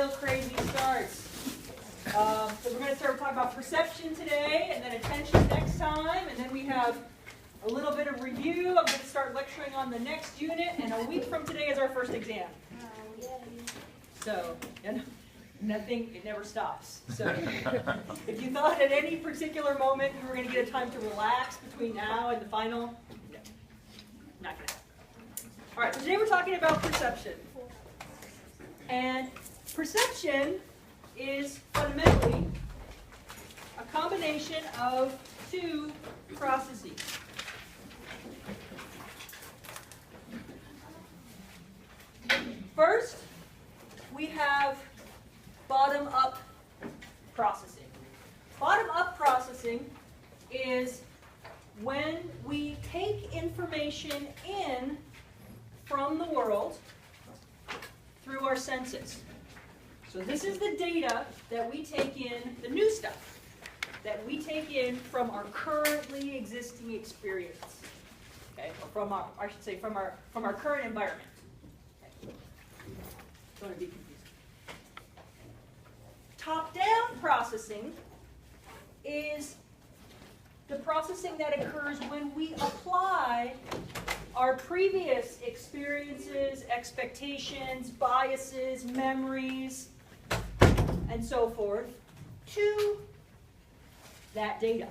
real crazy starts. So we're going to start talking about perception today, and then attention next time, and then we have a little bit of review. I'm going to start lecturing on the next unit, and a week from today is our first exam. So, and nothing, it never stops. So if you thought at any particular moment you were going to get a time to relax between now and the final, no, not going to happen. All right, so today we're talking about perception. And perception is fundamentally a combination of two processes. First, we have bottom-up processing. Bottom-up processing is when we take information in from the world through our senses. So this is the data that we take in, the new stuff that we take in from our currently existing experience. Okay, or from our, I should say, from our current environment. Okay. Don't want to be confused. Top-down processing is the processing that occurs when we apply our previous experiences, expectations, biases, memories, and so forth to that data.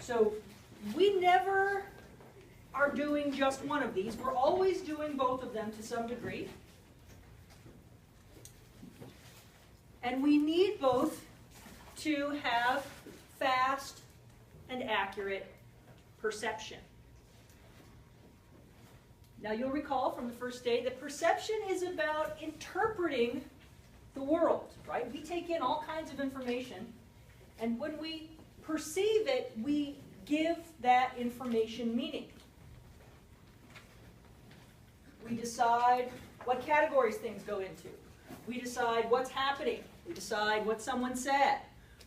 So we never are doing just one of these. We're always doing both of them to some degree. And we need both to have fast and accurate perception. Now you'll recall from the first day that perception is about interpreting the world, right? We take in all kinds of information, and when we perceive it, we give that information meaning. We decide what categories things go into. We decide what's happening. We decide what someone said.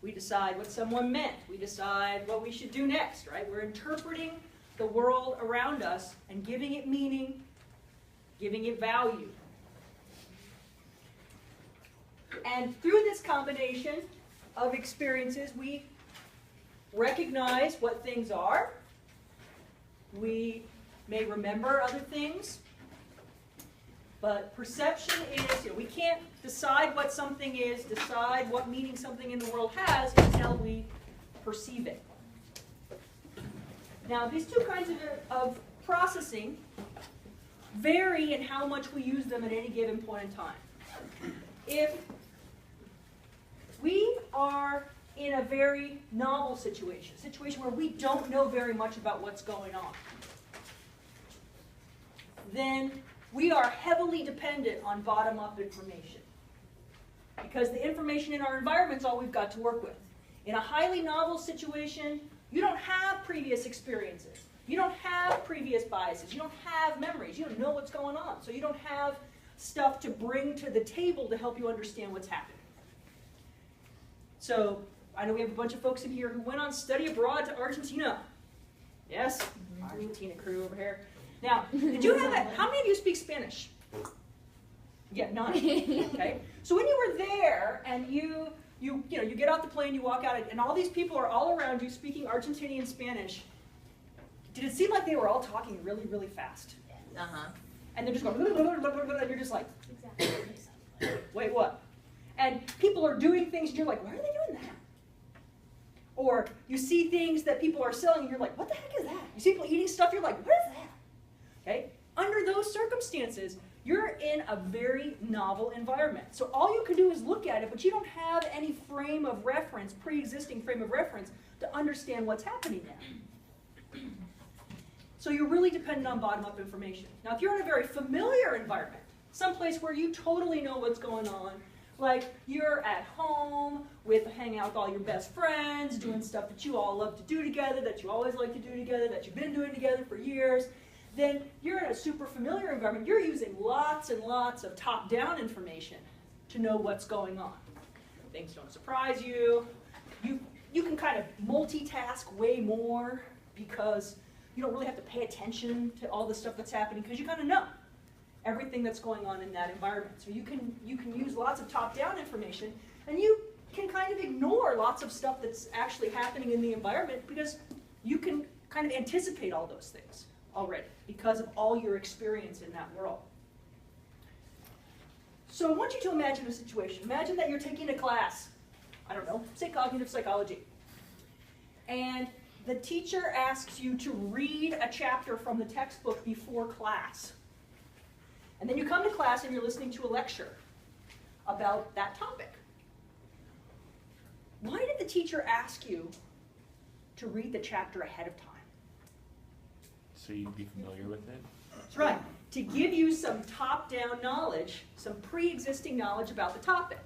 We decide what someone meant. We decide what we should do next, right? We're interpreting the world around us and giving it meaning, giving it value. And through this combination of experiences, we recognize what things are. We may remember other things. But perception is, we can't decide what something is, decide what meaning something in the world has until we perceive it. Now, these two kinds of processing vary in how much we use them at any given point in time. If we are in a very novel situation where we don't know very much about what's going on, then we are heavily dependent on bottom-up information, because the information in our environment is all we've got to work with. In a highly novel situation, you don't have previous experiences. You don't have previous biases. You don't have memories. You don't know what's going on. So you don't have stuff to bring to the table to help you understand what's happening. So I know we have a bunch of folks in here who went on study abroad to Argentina. Yes? Argentina crew over here. Now, did you have that? How many of you speak Spanish? Yeah, none. Okay. So when you were there and you get off the plane, you walk out, and all these people are all around you speaking Argentinian Spanish, did it seem like they were all talking really, really fast? Uh-huh. And they're just going, and you're just like, wait, what? And people are doing things, and you're like, why are they doing that? Or you see things that people are selling, and you're like, what the heck is that? You see people eating stuff, you're like, what is that? Okay? Under those circumstances, you're in a very novel environment. So all you can do is look at it, but you don't have any frame of reference, pre-existing frame of reference, to understand what's happening there. So you're really dependent on bottom-up information. Now, if you're in a very familiar environment, someplace where you totally know what's going on, like you're at home hanging out with all your best friends, doing stuff that you all love to do together, that you always like to do together, that you've been doing together for years, then you're in a super familiar environment. You're using lots and lots of top-down information to know what's going on. Things don't surprise you. You can kind of multitask way more because you don't really have to pay attention to all the stuff that's happening because you kind of know. everything that's going on in that environment. So you can use lots of top-down information, and you can kind of ignore lots of stuff that's actually happening in the environment because you can kind of anticipate all those things already because of all your experience in that world. So I want you to imagine a situation. Imagine that you're taking a class, I don't know, say cognitive psychology. And the teacher asks you to read a chapter from the textbook before class. And then you come to class and you're listening to a lecture about that topic. Why did the teacher ask you to read the chapter ahead of time? So you'd be familiar with it? That's right. To give you some top-down knowledge, some pre-existing knowledge about the topic.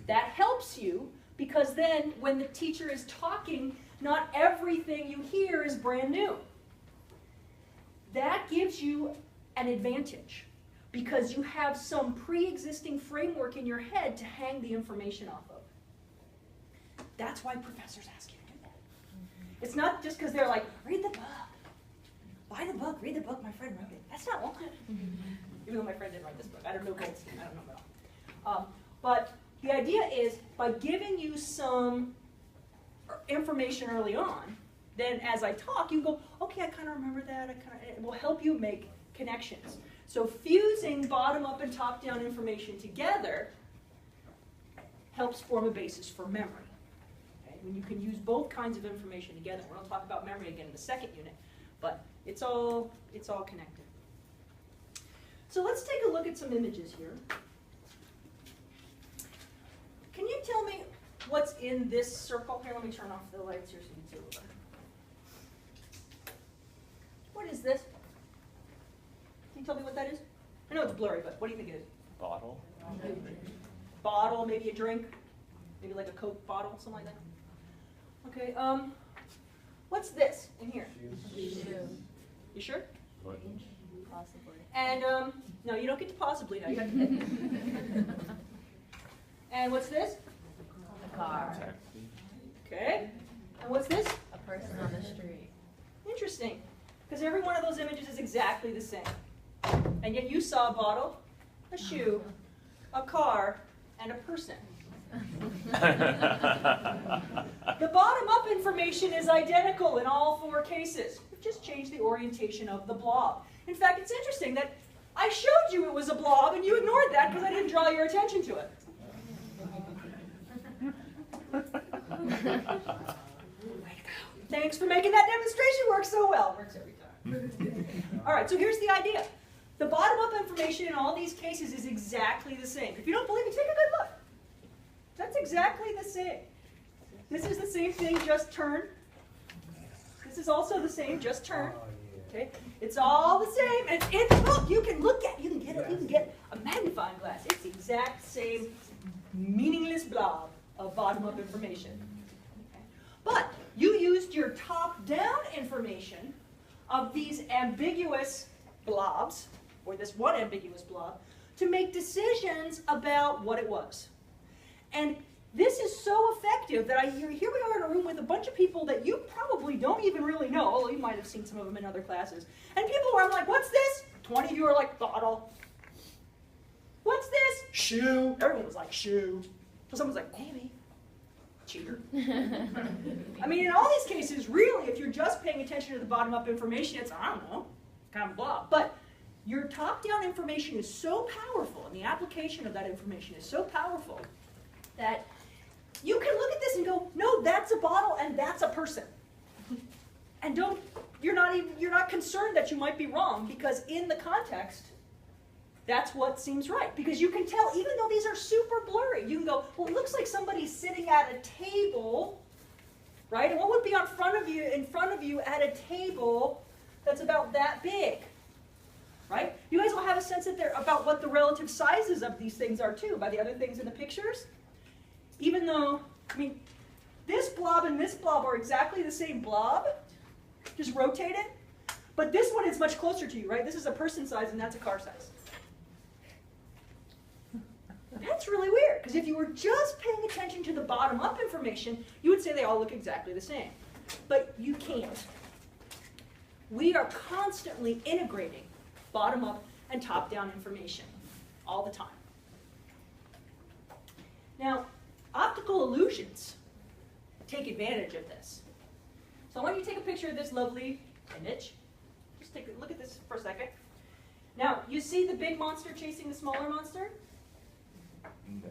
That helps you because then when the teacher is talking, not everything you hear is brand new. That gives you an advantage because you have some pre-existing framework in your head to hang the information off of. That's why professors ask you to do that. It's not just because they're like, read the book. Buy the book, read the book, my friend wrote it. That's not why. Even though my friend didn't write this book. I don't know Goldstein, I don't know at all. But the idea is, by giving you some information early on, then as I talk, you go, okay, I kind of remember that. It will help you make connections. So fusing bottom-up and top-down information together helps form a basis for memory. Okay? When you can use both kinds of information together. We're going to talk about memory again in the second unit, but it's all connected. So let's take a look at some images here. Can you tell me what's in this circle? Here, let me turn off the lights here so you can see a little better. What is this? Can you tell me what that is? I know it's blurry, but what do you think it is? Bottle. Bottle, maybe a drink, maybe like a Coke bottle, something like that. Okay. What's this in here? Shoe. You sure? What? Possibly. And no, you don't get to possibly now. You have to. And what's this? A car. Taxi. Okay. And what's this? A person on the street. Interesting, because every one of those images is exactly the same. And yet you saw a bottle, a shoe, a car, and a person. The bottom-up information is identical in all four cases. We've just changed the orientation of the blob. In fact, it's interesting that I showed you it was a blob, and you ignored that because I didn't draw your attention to it. Thanks for making that demonstration work so well. It works every time. All right, so here's the idea. The bottom-up information in all these cases is exactly the same. If you don't believe me, take a good look. That's exactly the same. This is the same thing, just turn. This is also the same, just turn. Okay? It's all the same. And it's in the book. You can look at it. You can get a magnifying glass. It's the exact same meaningless blob of bottom-up information. Okay? But you used your top-down information of these ambiguous blobs, or this one ambiguous blob, to make decisions about what it was. And this is so effective that here we are in a room with a bunch of people that you probably don't even really know, although you might have seen some of them in other classes. And people where I'm like, what's this? 20 of you are like, bottle. What's this? Shoe. Everyone was like, shoe. So someone's like, maybe. Cheater. I mean, in all these cases, really, if you're just paying attention to the bottom-up information, it's, I don't know, kind of blah. But your top-down information is so powerful, and the application of that information is so powerful, that you can look at this and go, no, that's a bottle and that's a person. And you're not concerned that you might be wrong, because in the context, that's what seems right. Because you can tell, even though these are super blurry, you can go, well, it looks like somebody's sitting at a table, right? And what would be in front of you at a table that's about that big? Right? You guys will have a sense about what the relative sizes of these things are too, by the other things in the pictures. Even though, I mean, this blob and this blob are exactly the same blob, just rotated, but this one is much closer to you, right? This is a person size and that's a car size. That's really weird, because if you were just paying attention to the bottom-up information, you would say they all look exactly the same. But you can't. We are constantly integrating bottom-up and top-down information all the time. Now, optical illusions take advantage of this. So I want you to take a picture of this lovely image. Just take a look at this for a second. Now, you see the big monster chasing the smaller monster? No.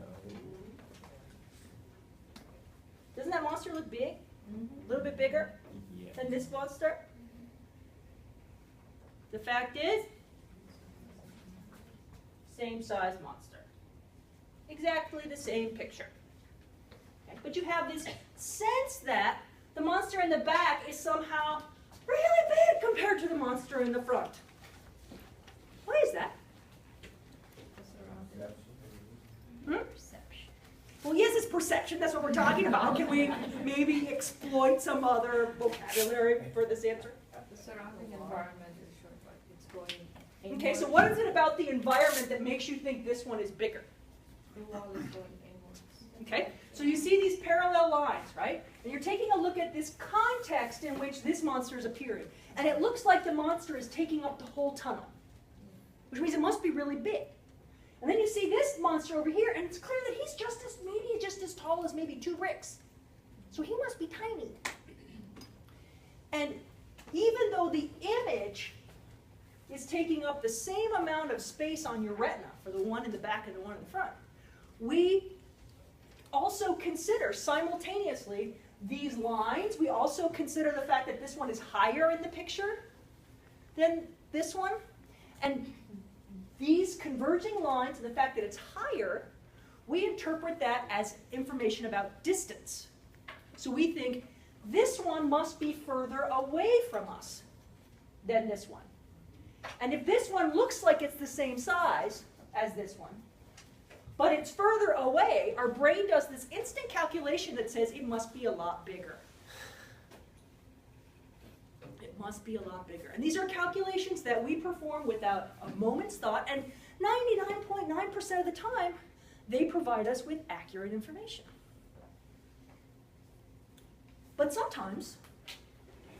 Doesn't that monster look big? A little bit bigger Yeah. than this monster? The fact is, same size monster. Exactly the same picture. Okay? But you have this sense that the monster in the back is somehow really big compared to the monster in the front. Why is that? Perception. Well, yes, it's perception. That's what we're talking about. Can we maybe exploit some other vocabulary for this answer? The surrounding environment is short, but it's going Okay, so what is it about the environment that makes you think this one is bigger? The wall is going inwards. Okay, so you see these parallel lines, right? And you're taking a look at this context in which this monster is appearing. And it looks like the monster is taking up the whole tunnel, which means it must be really big. And then you see this monster over here, and it's clear that he's maybe just as tall as maybe 2 bricks. So he must be tiny. And even though the image is taking up the same amount of space on your retina for the one in the back and the one in the front, we also consider simultaneously these lines. We also consider the fact that this one is higher in the picture than this one. And these converging lines and the fact that it's higher, we interpret that as information about distance. So we think this one must be further away from us than this one. And if this one looks like it's the same size as this one, but it's further away, our brain does this instant calculation that says it must be a lot bigger. It must be a lot bigger. And these are calculations that we perform without a moment's thought, and 99.9% of the time, they provide us with accurate information. But sometimes,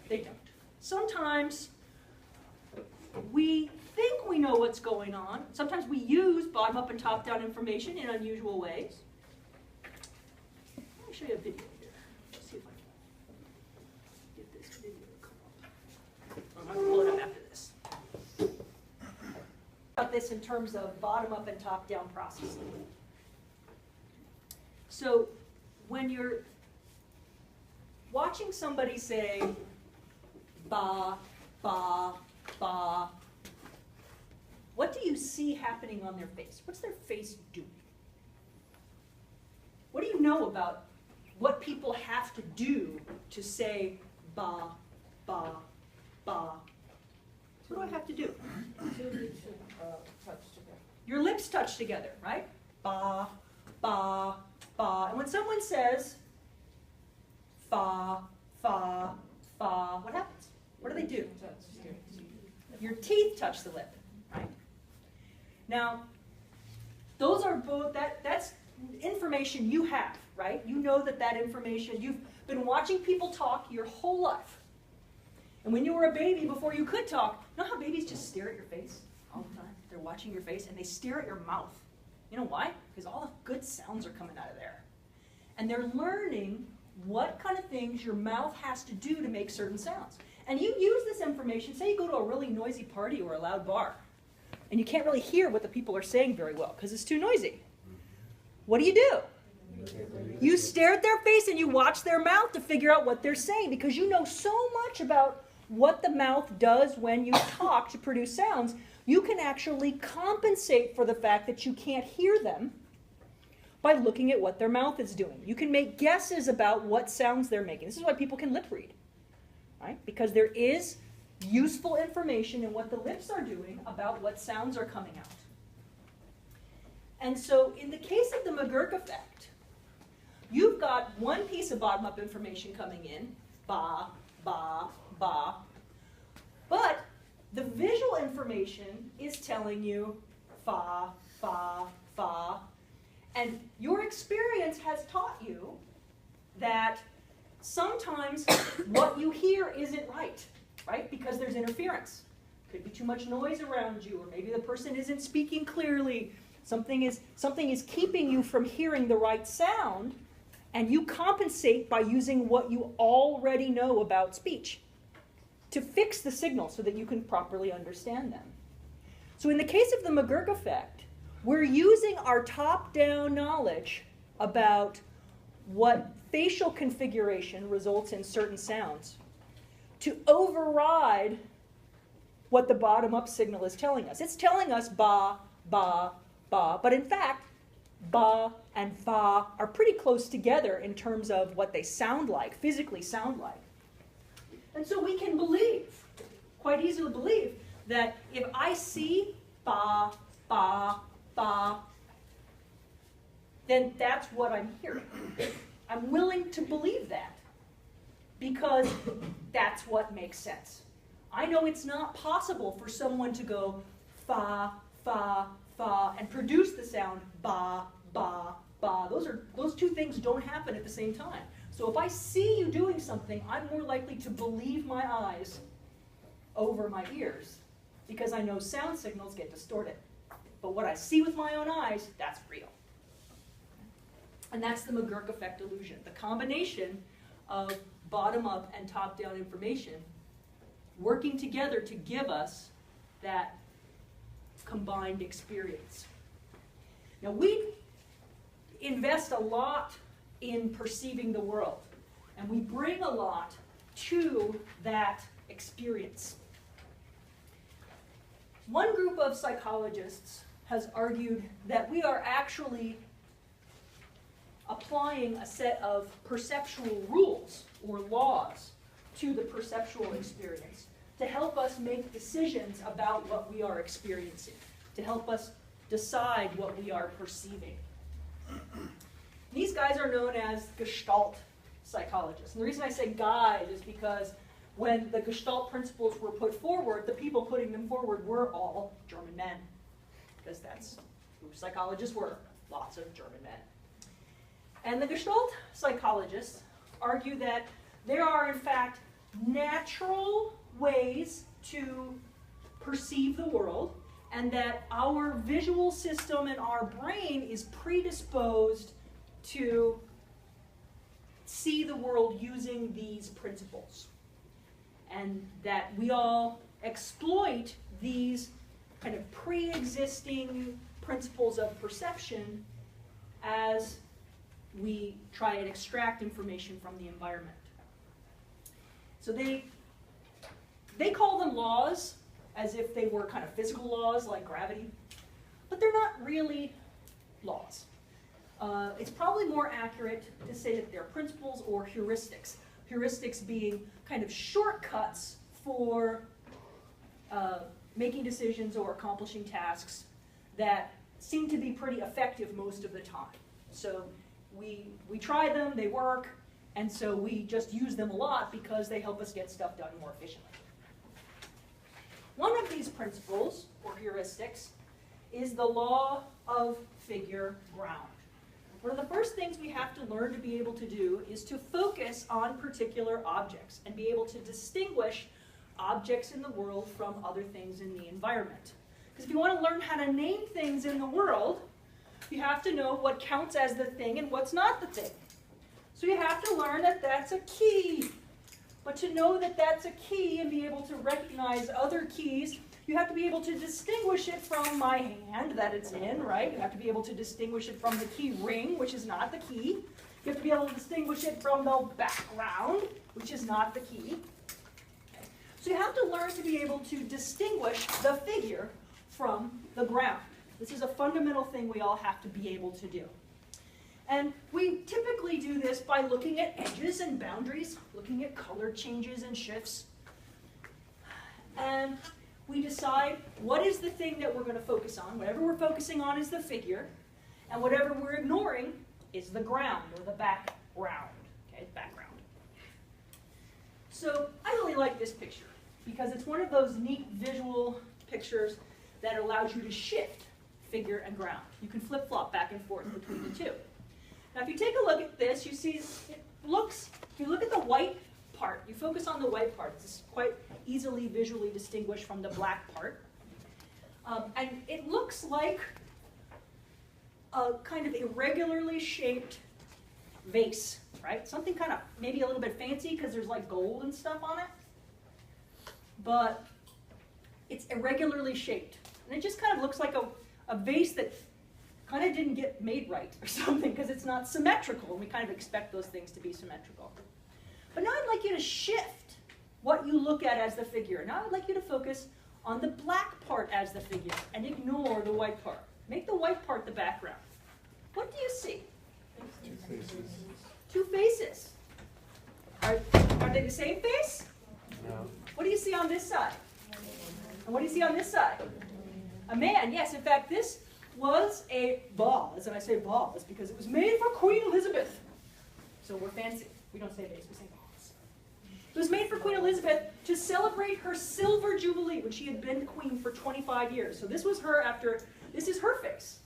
they don't. Sometimes, we think we know what's going on. Sometimes we use bottom-up and top-down information in unusual ways. Let me show you a video here. Let's see if I can get this video to come up. I'm going to pull it up after this. About this in terms of bottom-up and top-down processing. So when you're watching somebody say ba, ba, ba, what do you see happening on their face? What's their face doing? What do you know about what people have to do to say ba, ba, ba? What do I have to do? Two lips should touch together. Your lips touch together, right? Ba, ba, ba. And when someone says fa, fa, fa, what happens? What do they do? Your teeth touch the lip, right? Now, those are both, that's information you have, right? You know that information, you've been watching people talk your whole life. And when you were a baby, before you could talk, you know how babies just stare at your face all the time? They're watching your face, and they stare at your mouth. You know why? Because all the good sounds are coming out of there. And they're learning what kind of things your mouth has to do to make certain sounds. And you use this information, say you go to a really noisy party or a loud bar, and you can't really hear what the people are saying very well because it's too noisy. What do? You stare at their face and you watch their mouth to figure out what they're saying because you know so much about what the mouth does when you talk to produce sounds. You can actually compensate for the fact that you can't hear them by looking at what their mouth is doing. You can make guesses about what sounds they're making. This is why people can lip read, right? Because there is useful information in what the lips are doing about what sounds are coming out. And so in the case of the McGurk effect, you've got one piece of bottom-up information coming in, ba, ba, ba, but the visual information is telling you fa, fa, fa, and your experience has taught you that sometimes what you hear isn't right? Because there's interference. Could be too much noise around you, or maybe the person isn't speaking clearly. Something is keeping you from hearing the right sound, and you compensate by using what you already know about speech to fix the signal so that you can properly understand them. So in the case of the McGurk effect, we're using our top-down knowledge about what facial configuration results in certain sounds to override what the bottom-up signal is telling us. It's telling us ba, ba, ba, but in fact, ba and fa are pretty close together in terms of what they sound like, physically sound like. And so we can believe, quite easily believe, that if I see ba, ba, ba, then that's what I'm hearing. I'm willing to believe that because that's what makes sense. I know it's not possible for someone to go fa, fa, fa, and produce the sound ba, ba, ba. Those two things don't happen at the same time. So if I see you doing something, I'm more likely to believe my eyes over my ears because I know sound signals get distorted. But what I see with my own eyes, that's real. And that's the McGurk effect illusion, the combination of bottom-up and top-down information working together to give us that combined experience. Now, we invest a lot in perceiving the world, and we bring a lot to that experience. One group of psychologists has argued that we are actually applying a set of perceptual rules or laws to the perceptual experience to help us make decisions about what we are experiencing, to help us decide what we are perceiving. These guys are known as Gestalt psychologists. And the reason I say guys is because when the Gestalt principles were put forward, the people putting them forward were all German men, because that's who psychologists were, lots of German men. And the Gestalt psychologists argue that there are, in fact, natural ways to perceive the world, and that our visual system and our brain is predisposed to see the world using these principles. And that we all exploit these kind of pre-existing principles of perception as we try and extract information from the environment. So they call them laws as if they were kind of physical laws like gravity, but they're not really laws. It's probably more accurate to say that they're principles or heuristics. Heuristics being kind of shortcuts for making decisions or accomplishing tasks that seem to be pretty effective most of the time. So we try them, they work, and so we just use them a lot because they help us get stuff done more efficiently. One of these principles, or heuristics, is the law of figure ground. One of the first things we have to learn to be able to do is to focus on particular objects and be able to distinguish objects in the world from other things in the environment. Because if you want to learn how to name things in the world, you have to know what counts as the thing and what's not the thing. So you have to learn that that's a key. But to know that that's a key and be able to recognize other keys, you have to be able to distinguish it from my hand that it's in, right? You have to be able to distinguish it from the key ring, which is not the key. You have to be able to distinguish it from the background, which is not the key. So you have to learn to be able to distinguish the figure from the ground. This is a fundamental thing we all have to be able to do. And we typically do this by looking at edges and boundaries, looking at color changes and shifts. And we decide what is the thing that we're going to focus on. Whatever we're focusing on is the figure, and whatever we're ignoring is the ground or the background. Okay, background. So I really like this picture because it's one of those neat visual pictures that allows you to shift figure and ground. You can flip-flop back and forth between the two. Now, if you take a look at this, you see it looks, if you look at the white part. You focus on the white part. It's quite easily visually distinguished from the black part. And it looks like a kind of irregularly shaped vase, right? Something kind of maybe a little bit fancy because there's like gold and stuff on it. But it's irregularly shaped. And it just kind of looks like a vase that kind of didn't get made right or something because it's not symmetrical. And we kind of expect those things to be symmetrical. But now I'd like you to shift what you look at as the figure. Now I'd like you to focus on the black part as the figure and ignore the white part. Make the white part the background. What do you see? Two faces. Two faces. Are they the same face? No. What do you see on this side? And what do you see on this side? A man, yes. In fact, this was a vase, and I say vase because it was made for Queen Elizabeth. So we're fancy. We don't say vase, we say vase. It was made for Queen Elizabeth to celebrate her silver jubilee when she had been queen for 25 years. So this was her after, this is her face.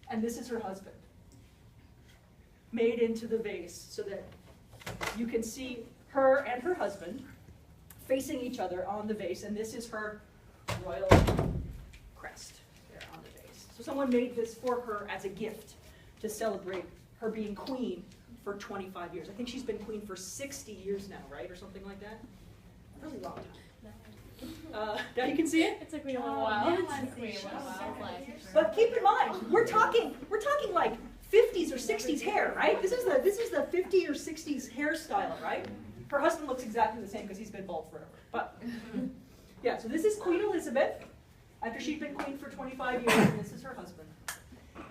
And this is her husband. Made into the vase so that you can see her and her husband facing each other on the vase, and this is her royal crest there on the vase. So someone made this for her as a gift to celebrate her being queen for 25 years. I think she's been queen for 60 years now, right? Or something like that? A really long time. Now you can see it? It took me a little while. yeah, It took me a little while. But keep in mind, we're talking like 50s or 60s hair, right? This is the 50 or 60s hairstyle, right? Her husband looks exactly the same because he's been bald forever. But yeah, so this is Queen Elizabeth after she'd been queen for 25 years, and this is her husband.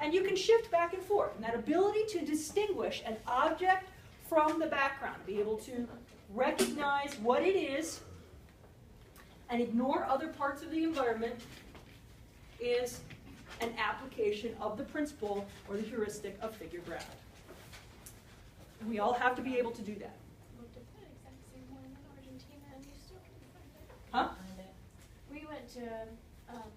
And you can shift back and forth, and that ability to distinguish an object from the background, be able to recognize what it is and ignore other parts of the environment, is an application of the principle or the heuristic of figure ground. We all have to be able to do that. Looked at that exact same one in Argentina, and you still couldn't find it. Huh? We went to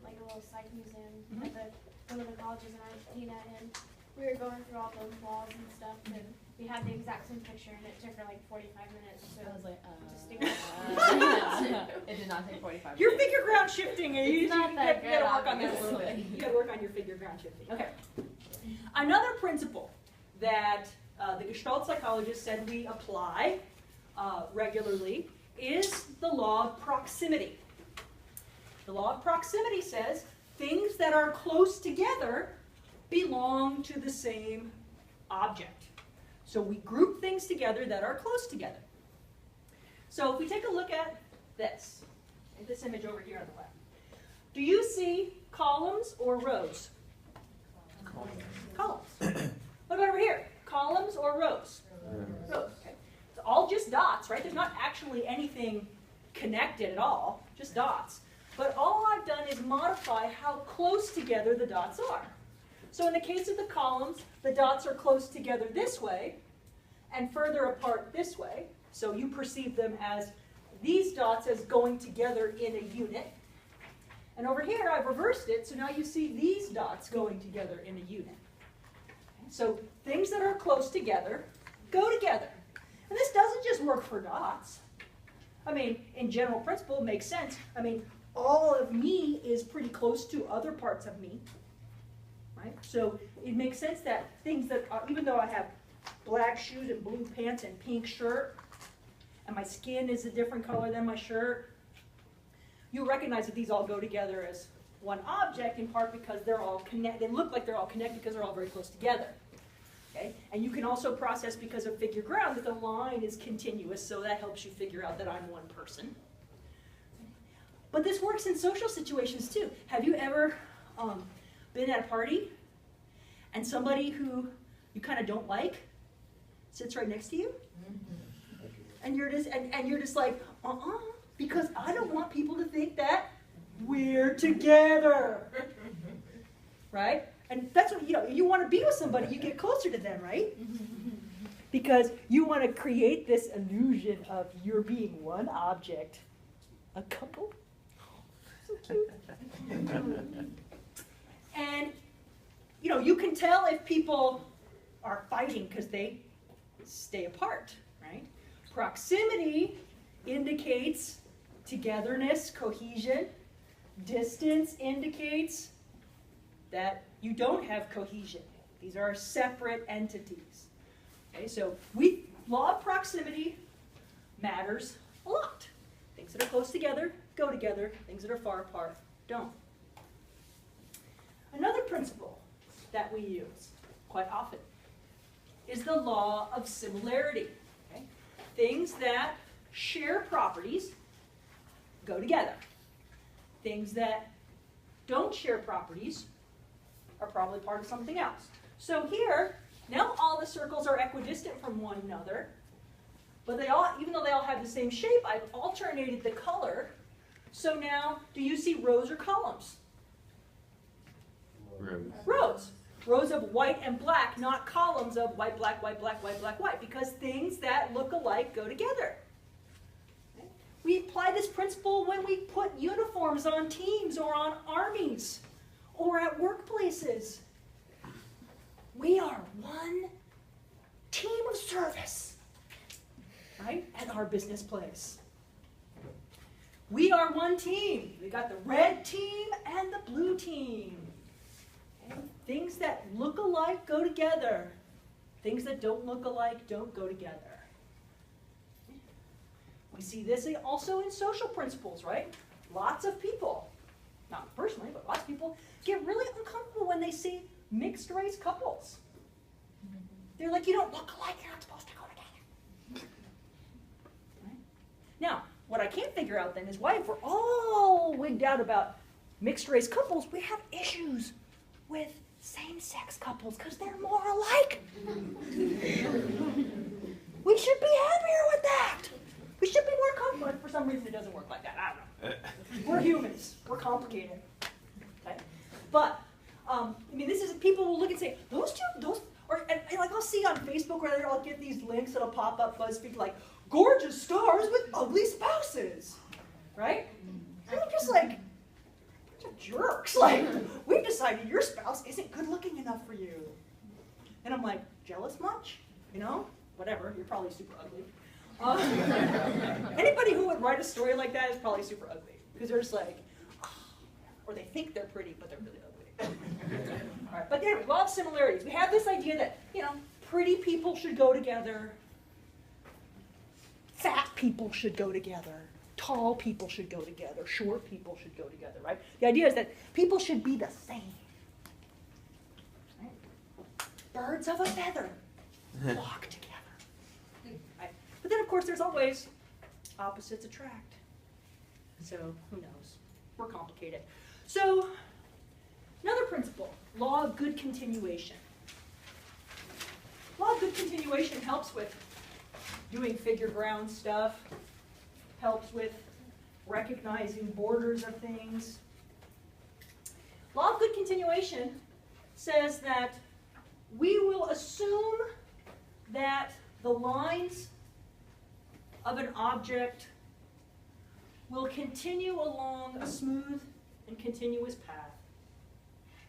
like a little psych museum Mhm. at one of the colleges in Argentina, and we were going through all those walls and stuff, and we had the exact same picture, and it took her like 45 minutes to I was like, distinguish. it did not take 45 Your minutes. figure ground shifting, you not that gotta good, work on this a little bit. You gotta work on your figure ground shifting. Okay. Another principle that the Gestalt psychologists said we apply regularly is the law of proximity. The law of proximity says things that are close together belong to the same object. So we group things together that are close together. So if we take a look at this image over here on the left, do you see columns or rows? Columns. What about over here? Columns or rows? Rows. Okay. It's all just dots, right? There's not actually anything connected at all, just dots. But all I've done is modify how close together the dots are. So in the case of the columns, the dots are close together this way and further apart this way. So you perceive them as these dots as going together in a unit. And over here, I've reversed it, so now you see these dots going together in a unit. So things that are close together go together. And this doesn't just work for dots. I mean, in general principle, it makes sense. I mean, all of me is pretty close to other parts of me. Right? So it makes sense that things that, even though I have black shoes and blue pants and pink shirt, and my skin is a different color than my shirt, you'll recognize that these all go together as one object, in part because they're all connected. They look like they're all connected because they're all very close together. Okay? And you can also process, because of figure ground, that the line is continuous, so that helps you figure out that I'm one person. But this works in social situations too. Have you ever been at a party and somebody who you kind of don't like sits right next to you? And you're just like, because I don't want people to think that we're together. Right? And that's what, you want to be with somebody, you get closer to them, right? Because you want to create this illusion of you're being one object. A couple? So cute. And, you can tell if people are fighting because they stay apart, right? Proximity indicates togetherness, cohesion. Distance indicates that you don't have cohesion. These are separate entities. Okay, so law of proximity matters a lot. Things that are close together go together. Things that are far apart don't. Another principle that we use quite often is the law of similarity. Okay? Things that share properties go together. Things that don't share properties are probably part of something else. So here, now all the circles are equidistant from one another, but even though they all have the same shape, I've alternated the color. So now, do you see rows or columns? Rows. Rows. Rows of white and black, not columns of white, black, white, black, white, black, white, because things that look alike go together. Okay? We apply this principle when we put uniforms on teams or on armies or at workplaces. We are one team of service, right, at our business place. We are one team. We got the red team and the blue team. Okay? Things that look alike go together. Things that don't look alike don't go together. We see this also in social principles, right? Lots of people, not personally, but lots of people get really uncomfortable when they see mixed race couples. They're like, you don't look alike, you're not supposed to go together. Right? Now, what I can't figure out then is why, if we're all wigged out about mixed race couples, we have issues with same-sex couples because they're more alike. We should be happier with that. We should be more comfortable. For some reason, it doesn't work like that. I don't know. We're humans. We're complicated. Okay? But, this is, people will look and say, and like I'll see on Facebook where I'll get these links that'll pop up BuzzFeed like, gorgeous stars with ugly spouses, right? And I'm just like, bunch of jerks. Like, we've decided your spouse isn't good looking enough for you. And I'm like, jealous much? You know? Whatever, you're probably super ugly. Anybody who would write a story like that is probably super ugly. Because they're just like, oh, or they think they're pretty, but they're really ugly. All right, but anyway, law of similarities. We have this idea that, pretty people should go together. Fat people should go together. Tall people should go together. Short people should go together, right? The idea is that people should be the same. Right? Birds of a feather flock together. Right? But then, of course, there's always opposites attract. So, who knows? We're complicated. So, another principle, law of good continuation. Law of good continuation helps with doing figure ground stuff, helps with recognizing borders of things. Law of good continuation says that we will assume that the lines of an object will continue along a smooth and continuous path,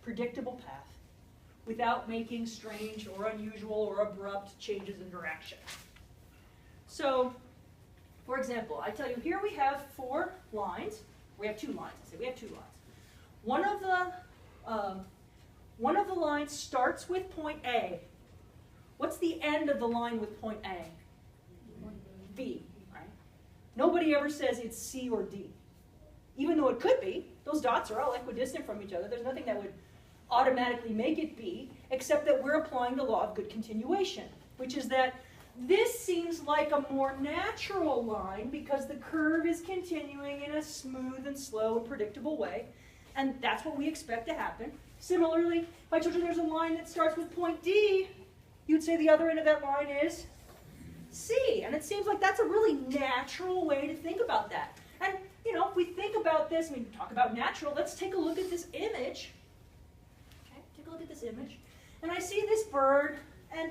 predictable path, without making strange or unusual or abrupt changes in direction. So, for example, I tell you, here we have 4 lines. We have 2 lines. I say we have 2 lines. One of the lines starts with point A. What's the end of the line with point A? B, right? Nobody ever says it's C or D. Even though it could be. Those dots are all equidistant from each other. There's nothing that would automatically make it B, except that we're applying the law of good continuation, which is that this seems like a more natural line because the curve is continuing in a smooth and slow and predictable way, and that's what we expect to happen. Similarly, if I told you there's a line that starts with point D, you'd say the other end of that line is C, and it seems like that's a really natural way to think about that. And, if we think about this, we talk about natural, let's take a look at this image. Okay, take a look at this image. And I see this bird, and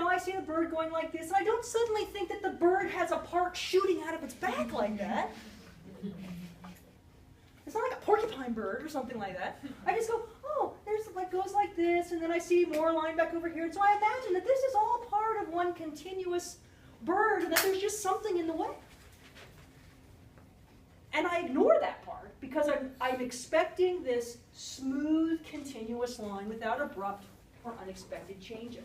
I see the bird going like this, and I don't suddenly think that the bird has a part shooting out of its back like that. It's not like a porcupine bird or something like that. I just go, oh, there's goes like this, and then I see more line back over here. And so I imagine that this is all part of one continuous bird and that there's just something in the way. And I ignore that part because I'm expecting this smooth, continuous line without abrupt or unexpected changes.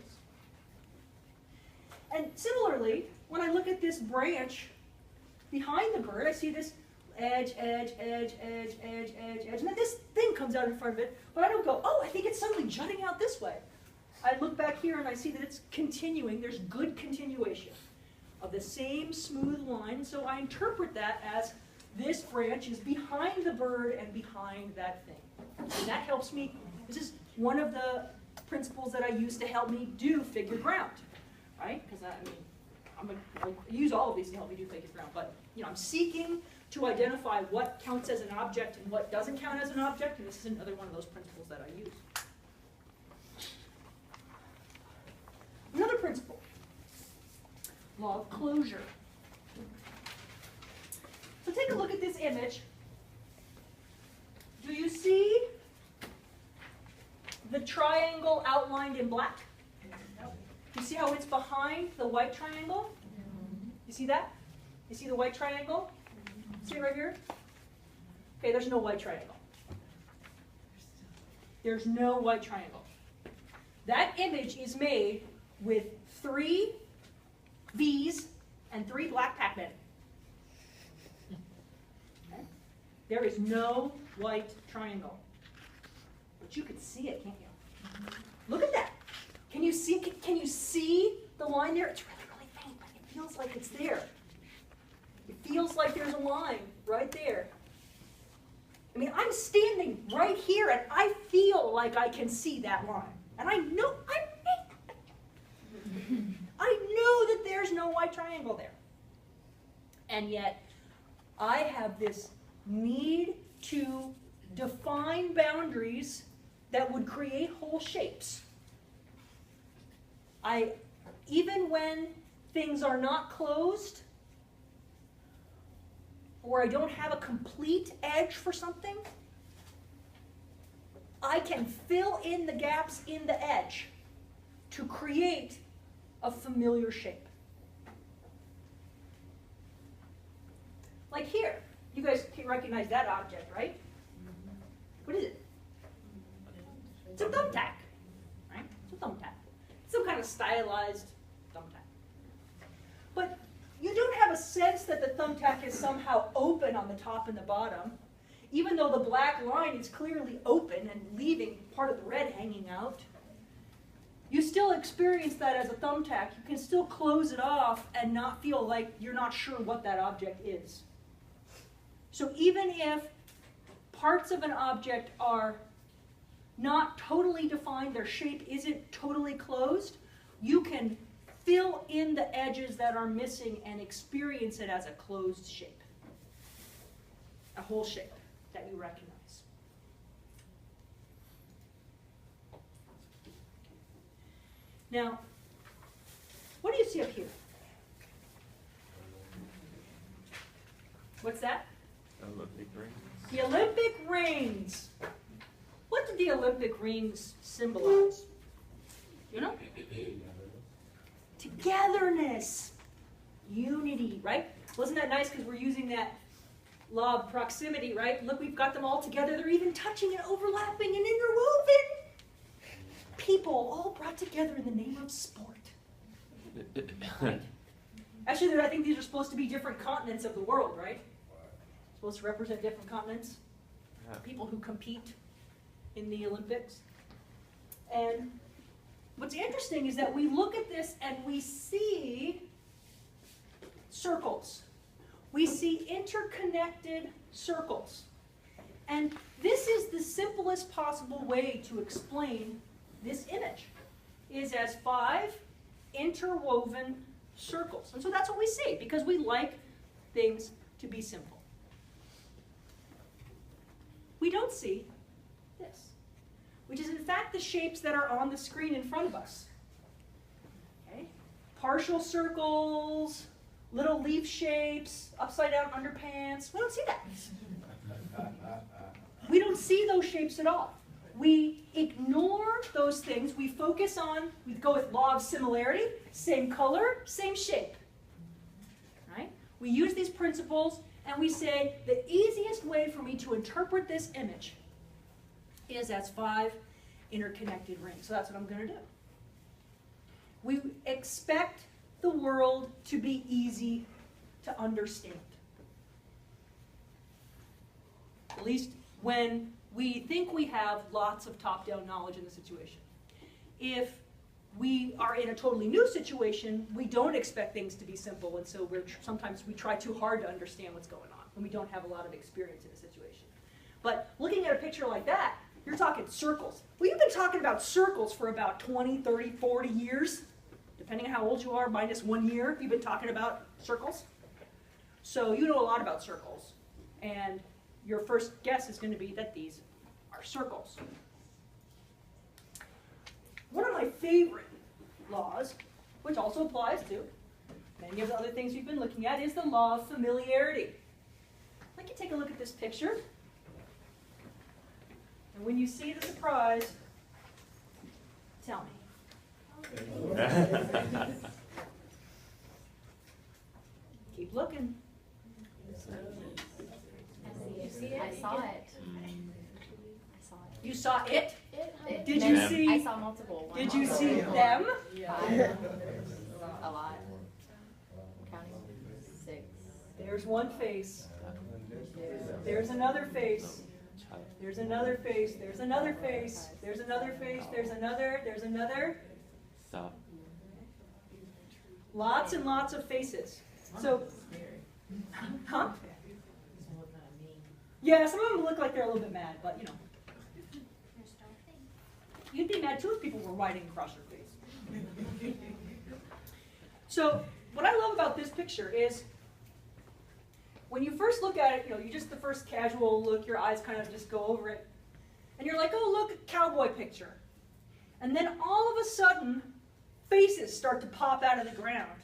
And similarly, when I look at this branch behind the bird, I see this edge, edge, edge, edge, edge, edge, edge, and then this thing comes out in front of it, but I don't go, oh, I think it's suddenly jutting out this way. I look back here and I see that it's continuing, there's good continuation of the same smooth line, so I interpret that as this branch is behind the bird and behind that thing. And that helps me, this is one of the principles that I use to help me do figure ground, right? Because I use all of these to help me do figure ground, but I'm seeking to identify what counts as an object and what doesn't count as an object, and this is another one of those principles that I use. Another principle, law of closure. So take a look at this image. Do you see the triangle outlined in black? You see how it's behind the white triangle? You see that? You see the white triangle? See it right here? Okay, there's no white triangle. There's no white triangle. That image is made with 3 V's and 3 black Pac-Men. Okay? There is no white triangle. But you can see it, can't you? Look at that. Can you see the line there? It's really, really faint, but it feels like it's there. It feels like there's a line right there. I mean, I'm standing right here, and I feel like I can see that line. And I know that there's no white triangle there. And yet, I have this need to define boundaries that would create whole shapes. Even when things are not closed, or I don't have a complete edge for something, I can fill in the gaps in the edge to create a familiar shape. Like here, you guys can recognize that object, right? What is it? It's a thumbtack, right? It's a thumbtack. It's some kind of stylized thumbtack. But you don't have a sense that the thumbtack is somehow open on the top and the bottom, even though the black line is clearly open and leaving part of the red hanging out. You still experience that as a thumbtack. You can still close it off and not feel like you're not sure what that object is. So even if parts of an object are not totally defined, their shape isn't totally closed, you can fill in the edges that are missing and experience it as a closed shape, a whole shape that you recognize. Now, what do you see up here? What's that? Olympic rings. The Olympic rings. What do the Olympic rings symbolize? You know? Togetherness. Unity, right? Wasn't that nice because we're using that law of proximity, right? Look, we've got them all together. They're even touching and overlapping and interwoven. People all brought together in the name of sport. Right? Actually, I think these are supposed to be different continents of the world, right? Supposed to represent different continents. People who compete in the Olympics. And what's interesting is that we look at this and we see circles. We see interconnected circles. And this is the simplest possible way to explain this image, is as 5 interwoven circles. And so that's what we see, because we like things to be simple. We don't see this, which is in fact the shapes that are on the screen in front of us. Okay? Partial circles, little leaf shapes, upside down underpants. We don't see that. We don't see those shapes at all. We ignore those things. We focus on, we go with law of similarity, same color, same shape. We use these principles and we say the easiest way for me to interpret this image is as 5 interconnected rings. So that's what I'm going to do. We expect the world to be easy to understand. At least when we think we have lots of top-down knowledge in the situation. If we are in a totally new situation, we don't expect things to be simple, and so sometimes we try too hard to understand what's going on when we don't have a lot of experience in a situation. But looking at a picture like that, you're talking circles. Well, you've been talking about circles for about 20, 30, 40 years, depending on how old you are, minus 1 year, you've been talking about circles. So you know a lot about circles, and your first guess is going to be that these are circles. One of my favorite laws, which also applies to many of the other things we've been looking at, is the law of familiarity. I'd like you to take a look at this picture. And when you see the surprise, tell me. Keep looking. I saw it. You saw it? Did Them. you see? I saw multiple. Did you see them? A lot. Counting 6. There's one face. There's another face. There's another face. There's another face. There's another face. There's another. There's another. Stop. Lots and lots of faces. So, huh? Yeah, some of them look like they're a little bit mad, but you know. You'd be mad too if people were riding across your face. So, what I love about this picture is when you first look at it, you just the first casual look, your eyes kind of just go over it. And you're like, oh, look, a cowboy picture. And then all of a sudden, faces start to pop out of the ground.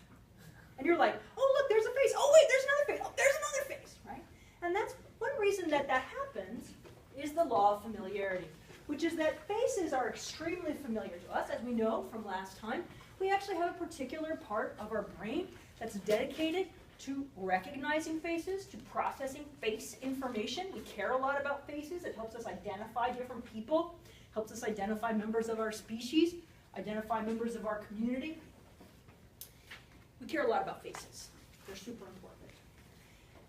And you're like, oh, look, there's a face. Oh, wait, there's another face. Oh, there's another face, right? And that's one reason that happens is the law of familiarity, which is that faces are extremely familiar to us. As we know from last time, we actually have a particular part of our brain that's dedicated to recognizing faces, to processing face information. We care a lot about faces. It helps us identify different people, helps us identify members of our species, identify members of our community. We care a lot about faces. They're super important.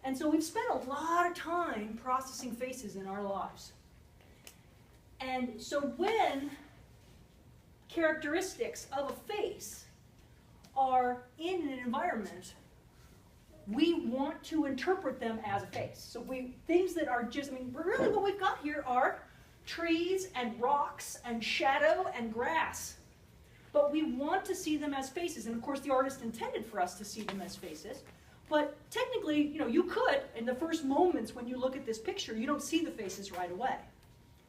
And so we've spent a lot of time processing faces in our lives. And so when characteristics of a face are in an environment, we want to interpret them as a face. So things that are just, really what we've got here are trees and rocks and shadow and grass. But we want to see them as faces. And of course, the artist intended for us to see them as faces. But technically, you could, in the first moments when you look at this picture, you don't see the faces right away.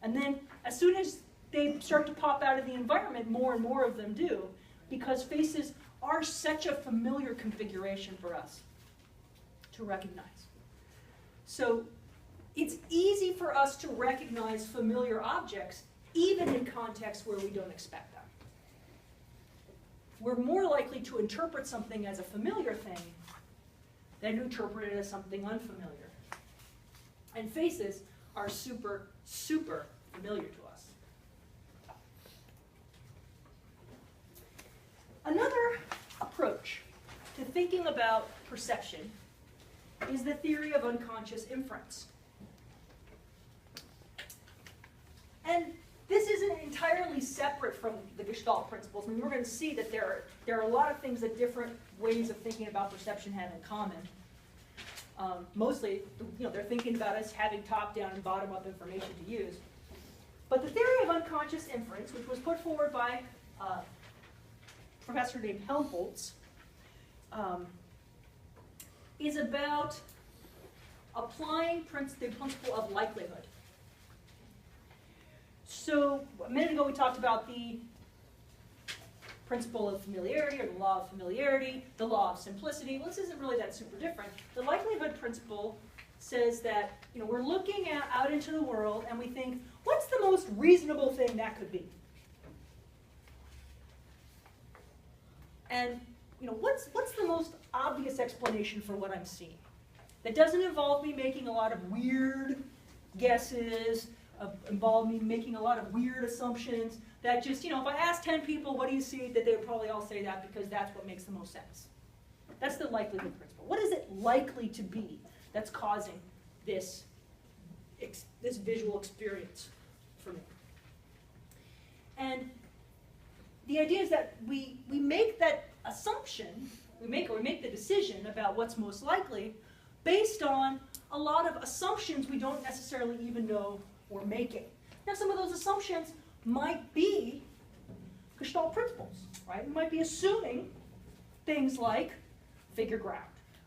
And then as soon as they start to pop out of the environment, more and more of them do, because faces are such a familiar configuration for us to recognize. So it's easy for us to recognize familiar objects, even in contexts where we don't expect them. We're more likely to interpret something as a familiar thing than to interpret it as something unfamiliar. And faces are super, super familiar to us. Another approach to thinking about perception is the theory of unconscious inference. And this isn't entirely separate from the Gestalt principles. We're going to see that there are a lot of things that different ways of thinking about perception have in common. Mostly, they're thinking about us having top-down and bottom-up information to use. But the theory of unconscious inference, which was put forward by a professor named Helmholtz, is about applying the principle of likelihood. So a minute ago we talked about the principle of familiarity, or the law of familiarity, the law of simplicity. Well, this isn't really that super different. The likelihood principle says that we're looking out into the world and we think, what's the most reasonable thing that could be? And what's the most obvious explanation for what I'm seeing? That doesn't involve me making a lot of weird guesses, involve me making a lot of weird assumptions, that just, if I ask 10 people, what do you see, that they would probably all say that because that's what makes the most sense. That's the likelihood principle. What is it likely to be that's causing this visual experience for me? And the idea is that we make that assumption, we make the decision about what's most likely based on a lot of assumptions we don't necessarily even know we're making. Now, some of those assumptions might be Gestalt principles, right? We might be assuming things like figure ground,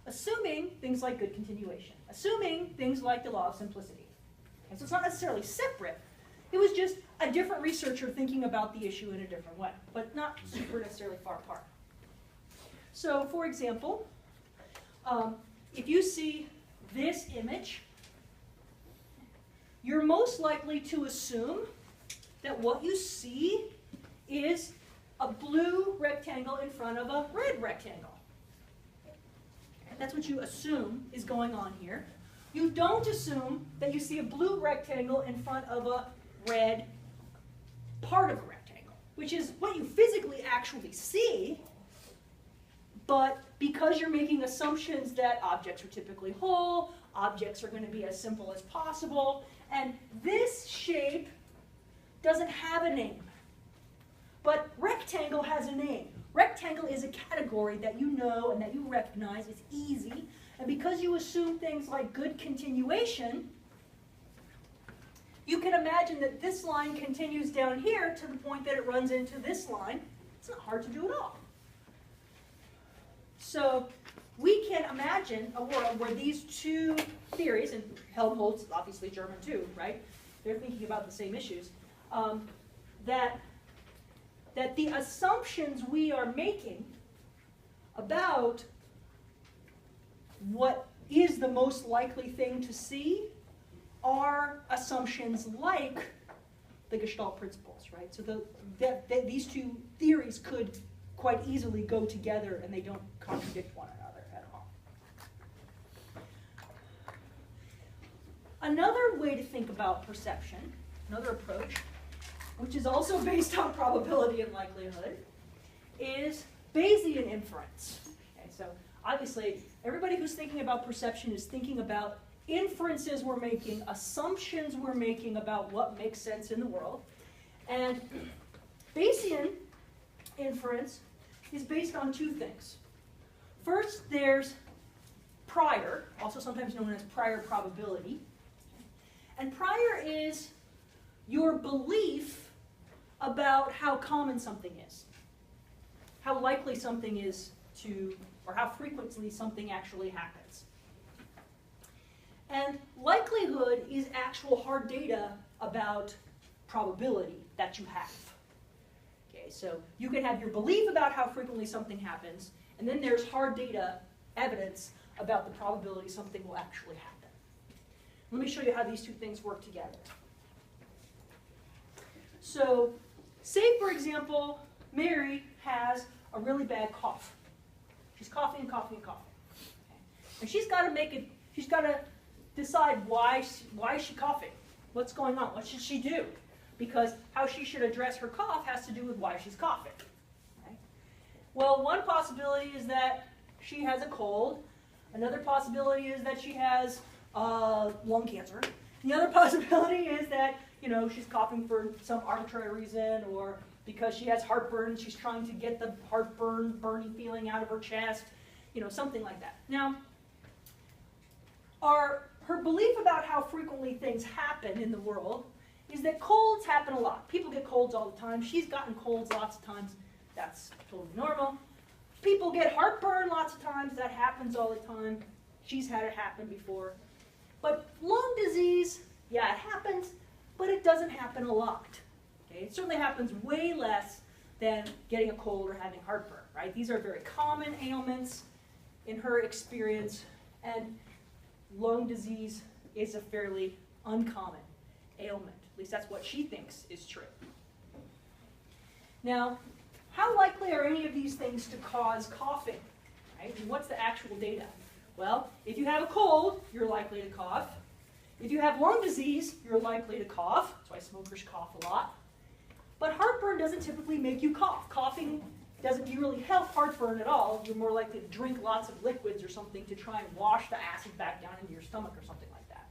assuming things like good continuation, assuming things like the law of simplicity. And so it's not necessarily separate. It was just a different researcher thinking about the issue in a different way, but not super necessarily far apart. So, for example, if you see this image, you're most likely to assume that what you see is a blue rectangle in front of a red rectangle. That's what you assume is going on here. You don't assume that you see a blue rectangle in front of a red part of a rectangle, which is what you physically actually see, but because you're making assumptions that objects are typically whole, objects are going to be as simple as possible, and this shape doesn't have a name. But rectangle has a name. Rectangle is a category that you know and that you recognize. It's easy. And because you assume things like good continuation, you can imagine that this line continues down here to the point that it runs into this line. It's not hard to do at all. So we can imagine a world where these two theories, and Helmholtz is obviously German too, right? They're thinking about the same issues. That the assumptions we are making about what is the most likely thing to see are assumptions like the Gestalt principles, right? So these two theories could quite easily go together and they don't contradict one another at all. Another way to think about perception, another approach, which is also based on probability and likelihood, is Bayesian inference. Okay, so obviously, everybody who's thinking about perception is thinking about inferences we're making, assumptions we're making about what makes sense in the world. And Bayesian inference is based on two things. First, there's prior, also sometimes known as prior probability. And prior is your belief about how common something is, how likely something is to, or how frequently something actually happens. And likelihood is actual hard data about probability that you have. Okay, so you can have your belief about how frequently something happens, and then there's hard data evidence about the probability something will actually happen. Let me show you how these two things work together. So, say for example, Mary has a really bad cough. She's coughing and coughing and coughing. Okay. And she's got to decide why is she coughing? What's going on? What should she do? Because how she should address her cough has to do with why she's coughing. Okay. Well, one possibility is that she has a cold. Another possibility is that she has lung cancer. The other possibility is that she's coughing for some arbitrary reason, or because she has heartburn, she's trying to get the heartburn, burning feeling out of her chest, something like that. Now, her belief about how frequently things happen in the world is that colds happen a lot. People get colds all the time. She's gotten colds lots of times. That's totally normal. People get heartburn lots of times. That happens all the time. She's had it happen before. But lung disease, yeah, it happens, but it doesn't happen a lot. Okay? It certainly happens way less than getting a cold or having heartburn, right? These are very common ailments in her experience, and lung disease is a fairly uncommon ailment. At least that's what she thinks is true. Now, how likely are any of these things to cause coughing? Right? And what's the actual data? Well, if you have a cold, you're likely to cough. If you have lung disease, you're likely to cough. That's why smokers cough a lot. But heartburn doesn't typically make you cough. Coughing doesn't really help heartburn at all. You're more likely to drink lots of liquids or something to try and wash the acid back down into your stomach or something like that.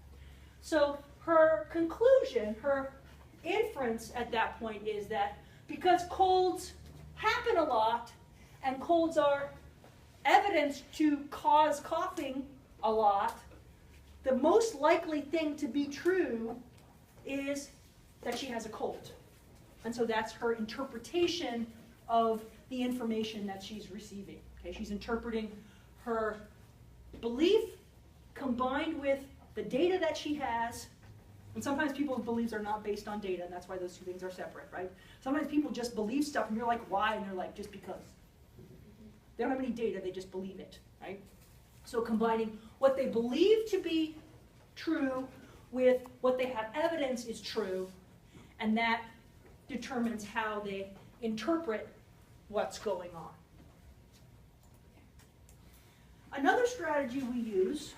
So her conclusion, her inference at that point is that because colds happen a lot and colds are evidence to cause coughing a lot, the most likely thing to be true is that she has a cold. And so that's her interpretation of the information that she's receiving. Okay, she's interpreting her belief combined with the data that she has. And sometimes people's beliefs are not based on data, and that's why those two things are separate, right? Sometimes people just believe stuff, and you're like, why? And they're like, just because. They don't have any data, they just believe it, right? So combining what they believe to be true with what they have evidence is true, and that determines how they interpret what's going on. Another strategy we use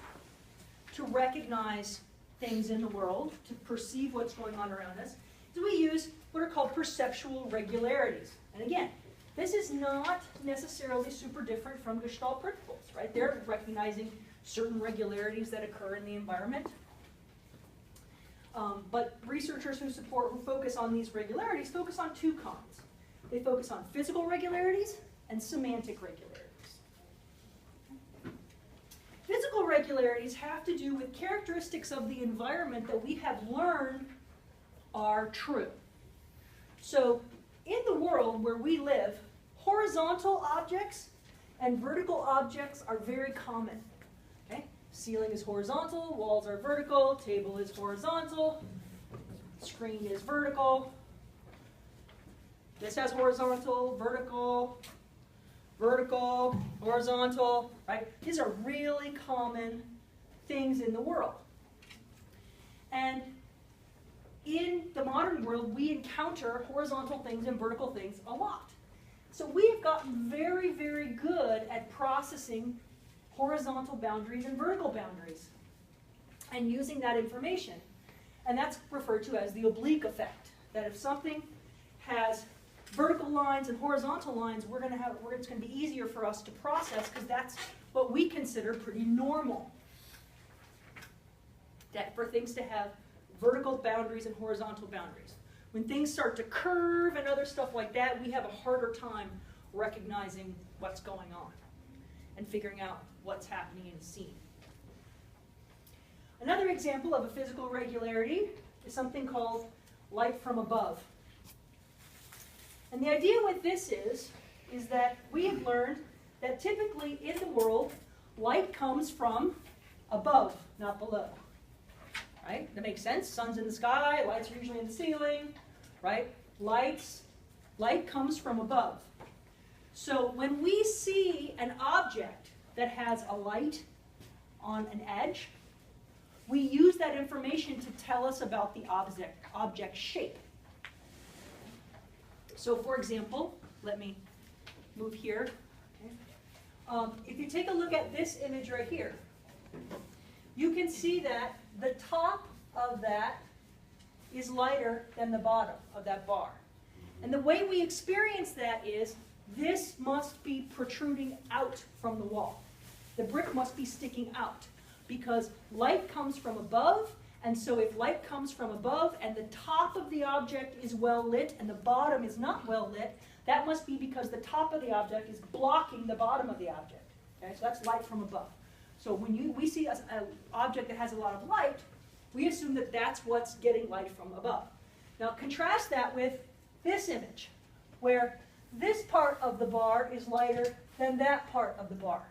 to recognize things in the world, to perceive what's going on around us, is we use what are called perceptual regularities. And again, this is not necessarily super different from Gestalt principles, right? They're recognizing certain regularities that occur in the environment. But researchers who focus on these regularities focus on two kinds. They focus on physical regularities and semantic regularities. Physical regularities have to do with characteristics of the environment that we have learned are true. So in the world where we live, horizontal objects and vertical objects are very common. Okay? Ceiling is horizontal, walls are vertical, table is horizontal, screen is vertical. This has horizontal, vertical, vertical, horizontal, right? These are really common things in the world. And in the modern world, we encounter horizontal things and vertical things a lot. So we have gotten very, very good at processing horizontal boundaries and vertical boundaries and using that information. And that's referred to as the oblique effect, that if something has vertical lines and horizontal lines, it's going to be easier for us to process because that's what we consider pretty normal. That for things to have vertical boundaries and horizontal boundaries. When things start to curve and other stuff like that, we have a harder time recognizing what's going on and figuring out what's happening in the scene. Another example of a physical regularity is something called light from above. And the idea with this is that we have learned that typically in the world, light comes from above, not below. Right? That makes sense. Sun's in the sky, lights are usually in the ceiling, right? Light comes from above. So when we see an object that has a light on an edge, we use that information to tell us about the object shape. So for example, let me move here. Okay. If you take a look at this image right here, you can see that the top of that is lighter than the bottom of that bar. And the way we experience that is this must be protruding out from the wall. The brick must be sticking out because light comes from above, and so if light comes from above and the top of the object is well lit and the bottom is not well lit, that must be because the top of the object is blocking the bottom of the object. Okay? So that's light from above. So when we see an object that has a lot of light, we assume that that's what's getting light from above. Now contrast that with this image, where this part of the bar is lighter than that part of the bar.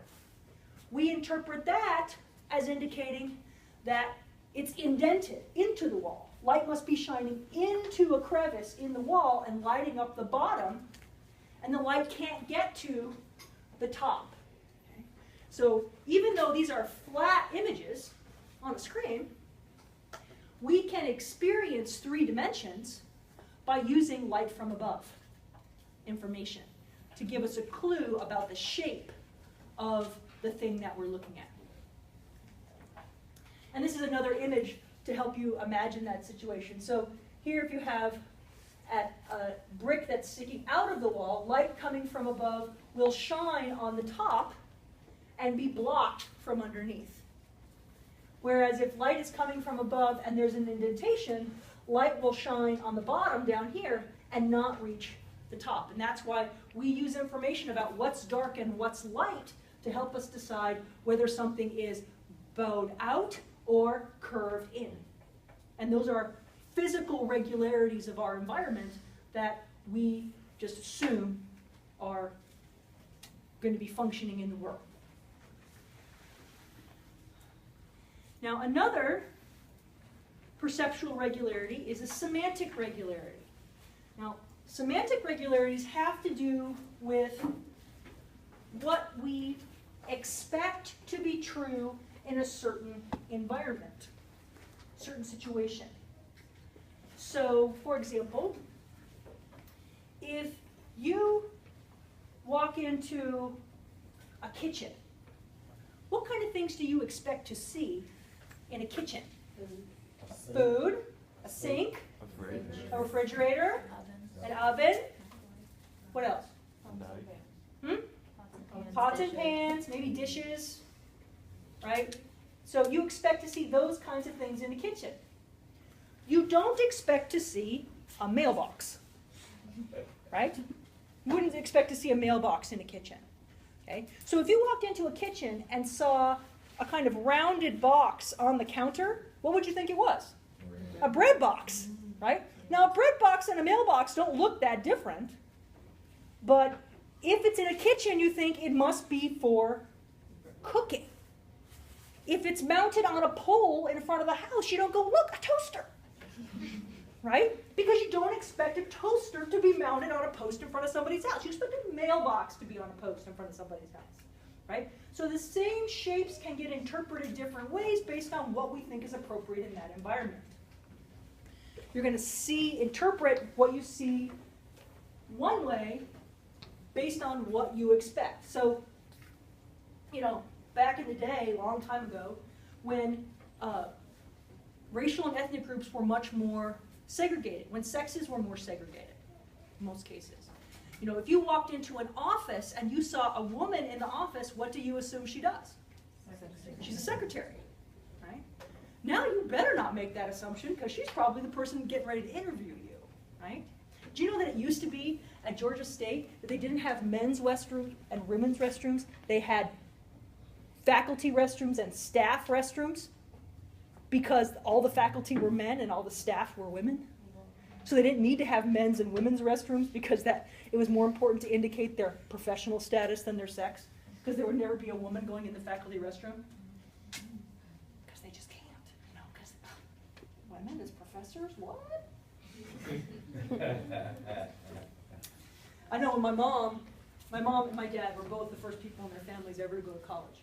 We interpret that as indicating that it's indented into the wall. Light must be shining into a crevice in the wall and lighting up the bottom, and the light can't get to the top. Okay? So even though these are flat images on a screen, we can experience 3 dimensions by using light from above information. to give us a clue about the shape of the thing that we're looking at. And this is another image to help you imagine that situation. So here if you have at a brick that's sticking out of the wall, light coming from above will shine on the top and be blocked from underneath. Whereas if light is coming from above and there's an indentation, light will shine on the bottom down here and not reach the top. And that's why we use information about what's dark and what's light to help us decide whether something is bowed out or curved in. And those are physical regularities of our environment that we just assume are going to be functioning in the world. Now, another perceptual regularity is a semantic regularity. Now, semantic regularities have to do with what we expect to be true in a certain environment, certain situation. So, for example, if you walk into a kitchen, what kind of things do you expect to see in a kitchen? Food, a sink, A fridge. a refrigerator, Oven. an oven. What else? A knife. Pots and pans, maybe dishes, right? So you expect to see those kinds of things in the kitchen. You don't expect to see a mailbox, right? You wouldn't expect to see a mailbox in a kitchen, okay? So if you walked into a kitchen and saw a kind of rounded box on the counter, what would you think it was? A bread box, right? Now a bread box and a mailbox don't look that different, but if it's in a kitchen, you think it must be for cooking. If it's mounted on a pole in front of the house, you don't go, look, a toaster, right? Because you don't expect a toaster to be mounted on a post in front of somebody's house. You expect a mailbox to be on a post in front of somebody's house, right? So the same shapes can get interpreted different ways based on what we think is appropriate in that environment. You're going to interpret what you see one way based on what you expect. So, you know, back in the day, a long time ago, when racial and ethnic groups were much more segregated, when sexes were more segregated, in most cases. You know, if you walked into an office and you saw a woman in the office, what do you assume she does? She's a secretary, right? Now you better not make that assumption because she's probably the person getting ready to interview you, right? Do you know that it used to be at Georgia State that they didn't have men's restrooms and women's restrooms? They had faculty restrooms and staff restrooms because all the faculty were men and all the staff were women. So they didn't need to have men's and women's restrooms because it was more important to indicate their professional status than their sex, because there would never be a woman going in the faculty restroom. Because they just can't, you know, because women as professors, what? I know my mom and my dad were both the first people in their families ever to go to college.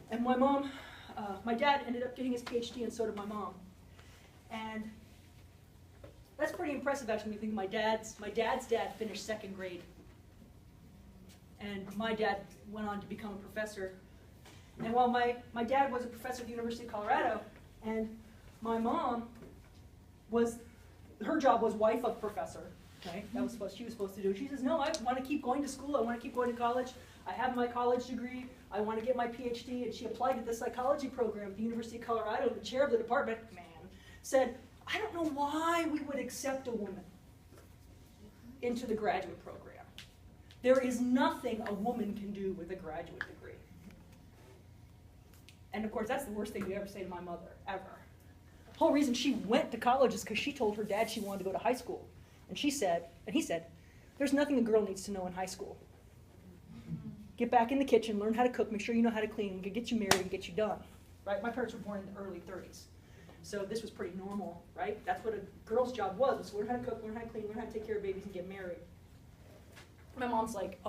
And my dad ended up getting his PhD, and so did my mom. And that's pretty impressive, actually, when you think my dad's dad finished second grade. And my dad went on to become a professor. And while my dad was a professor at the University of Colorado, and my mom her job was wife of professor, right? That was what she was supposed to do. She says, no, I want to keep going to school. I want to keep going to college. I have my college degree. I want to get my PhD. And she applied to the psychology program at the University of Colorado. The chair of the department, said, I don't know why we would accept a woman into the graduate program. There is nothing a woman can do with a graduate degree. And of course, that's the worst thing you ever say to my mother, ever. The whole reason she went to college is because she told her dad she wanted to go to high school. And he said, there's nothing a girl needs to know in high school. Get back in the kitchen, learn how to cook, make sure you know how to clean, get you married and get you done. Right? My parents were born in the early 30s. So this was pretty normal, right? That's what a girl's job was learn how to cook, learn how to clean, learn how to take care of babies and get married. My mom's like,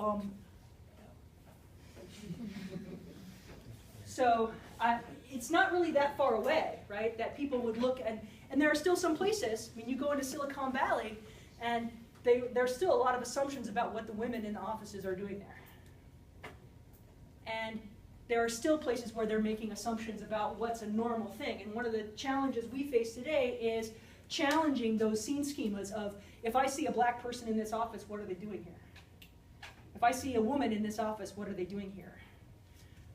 So it's not really that far away, right? That people would look, and there are still some places. I mean, you go into Silicon Valley, and there's still a lot of assumptions about what the women in the offices are doing there. And there are still places where they're making assumptions about what's a normal thing. And one of the challenges we face today is challenging those scene schemas of, if I see a black person in this office, what are they doing here? If I see a woman in this office, what are they doing here?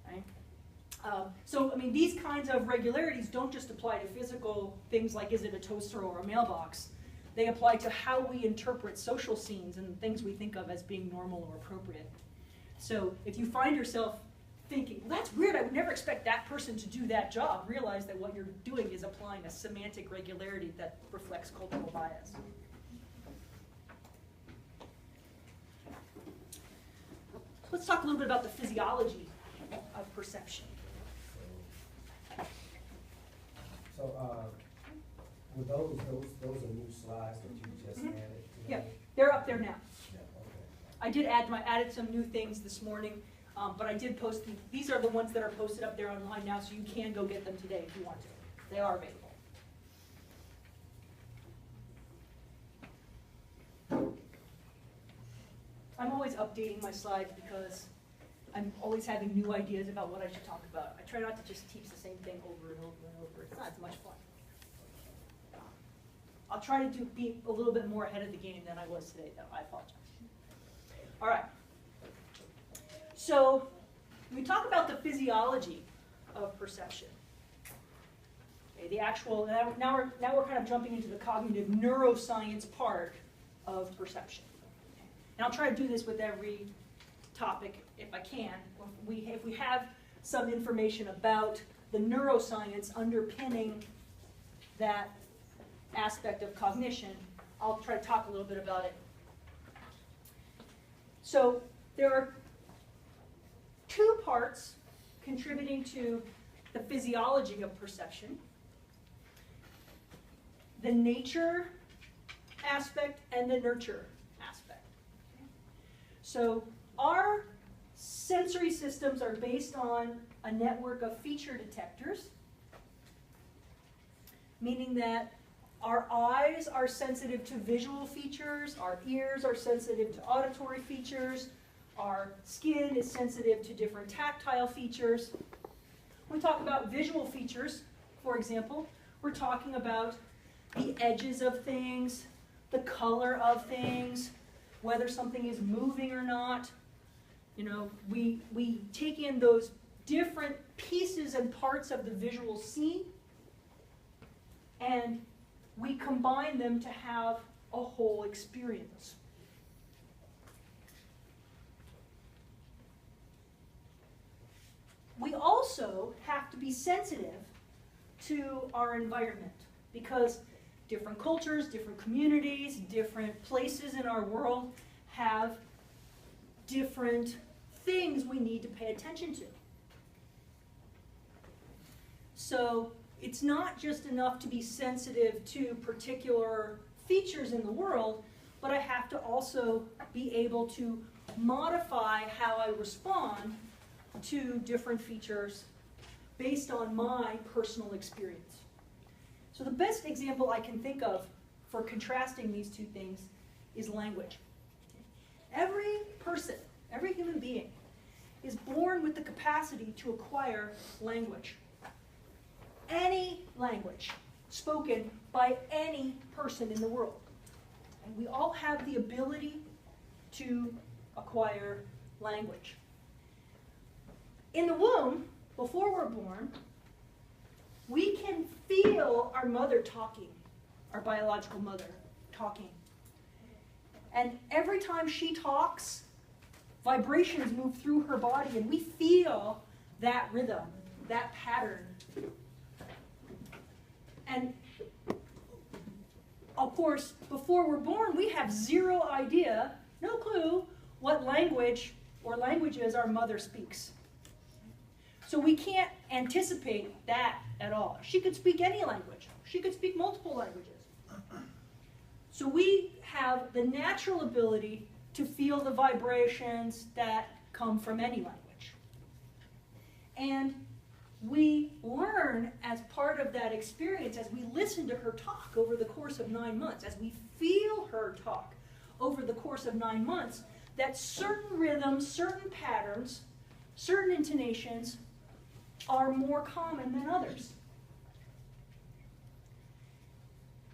Right? So, I mean, these kinds of regularities don't just apply to physical things like, is it a toaster or a mailbox? They apply to how we interpret social scenes and things we think of as being normal or appropriate. So if you find yourself thinking, well, that's weird, I would never expect that person to do that job, realize that what you're doing is applying a semantic regularity that reflects cultural bias. Let's talk a little bit about the physiology of perception. So, were those are new slides that you just added today? Yeah, they're up there now. Yeah, okay. I added some new things this morning, but I did post these are the ones that are posted up there online now, so you can go get them today if you want to. They are available. I'm always updating my slides because I'm always having new ideas about what I should talk about. I try not to just teach the same thing over and over and over. It's not as much fun. I'll try to be a little bit more ahead of the game than I was today, though. I apologize. All right. So we talk about the physiology of perception. Okay, the actual, now we're kind of jumping into the cognitive neuroscience part of perception. Okay. And I'll try to do this with every topic if I can. If we have some information about the neuroscience underpinning that aspect of cognition, I'll try to talk a little bit about it. So there are two parts contributing to the physiology of perception: the nature aspect and the nurture aspect. Okay? So our sensory systems are based on a network of feature detectors, meaning that our eyes are sensitive to visual features, our ears are sensitive to auditory features, our skin is sensitive to different tactile features. When we talk about visual features, for example, we're talking about the edges of things, the color of things, whether something is moving or not. You know, we take in those different pieces and parts of the visual scene, and we combine them to have a whole experience. We also have to be sensitive to our environment, because different cultures, different communities, different places in our world have different things we need to pay attention to. So it's not just enough to be sensitive to particular features in the world, but I have to also be able to modify how I respond to different features based on my personal experience. So the best example I can think of for contrasting these two things is language. Every person, every human being, is born with the capacity to acquire language. Any language spoken by any person in the world. And we all have the ability to acquire language. In the womb, before we're born, we can feel our mother talking, our biological mother talking. And every time she talks, vibrations move through her body, and we feel that rhythm, that pattern. And of course, before we're born, we have zero idea, no clue, what language or languages our mother speaks. So we can't anticipate that at all. She could speak any language. She could speak multiple languages. So we have the natural ability to feel the vibrations that come from any language. And we learn as part of that experience, as we listen to her talk over the course of 9 months, as we feel her talk over the course of 9 months that certain rhythms, certain patterns, certain intonations are more common than others.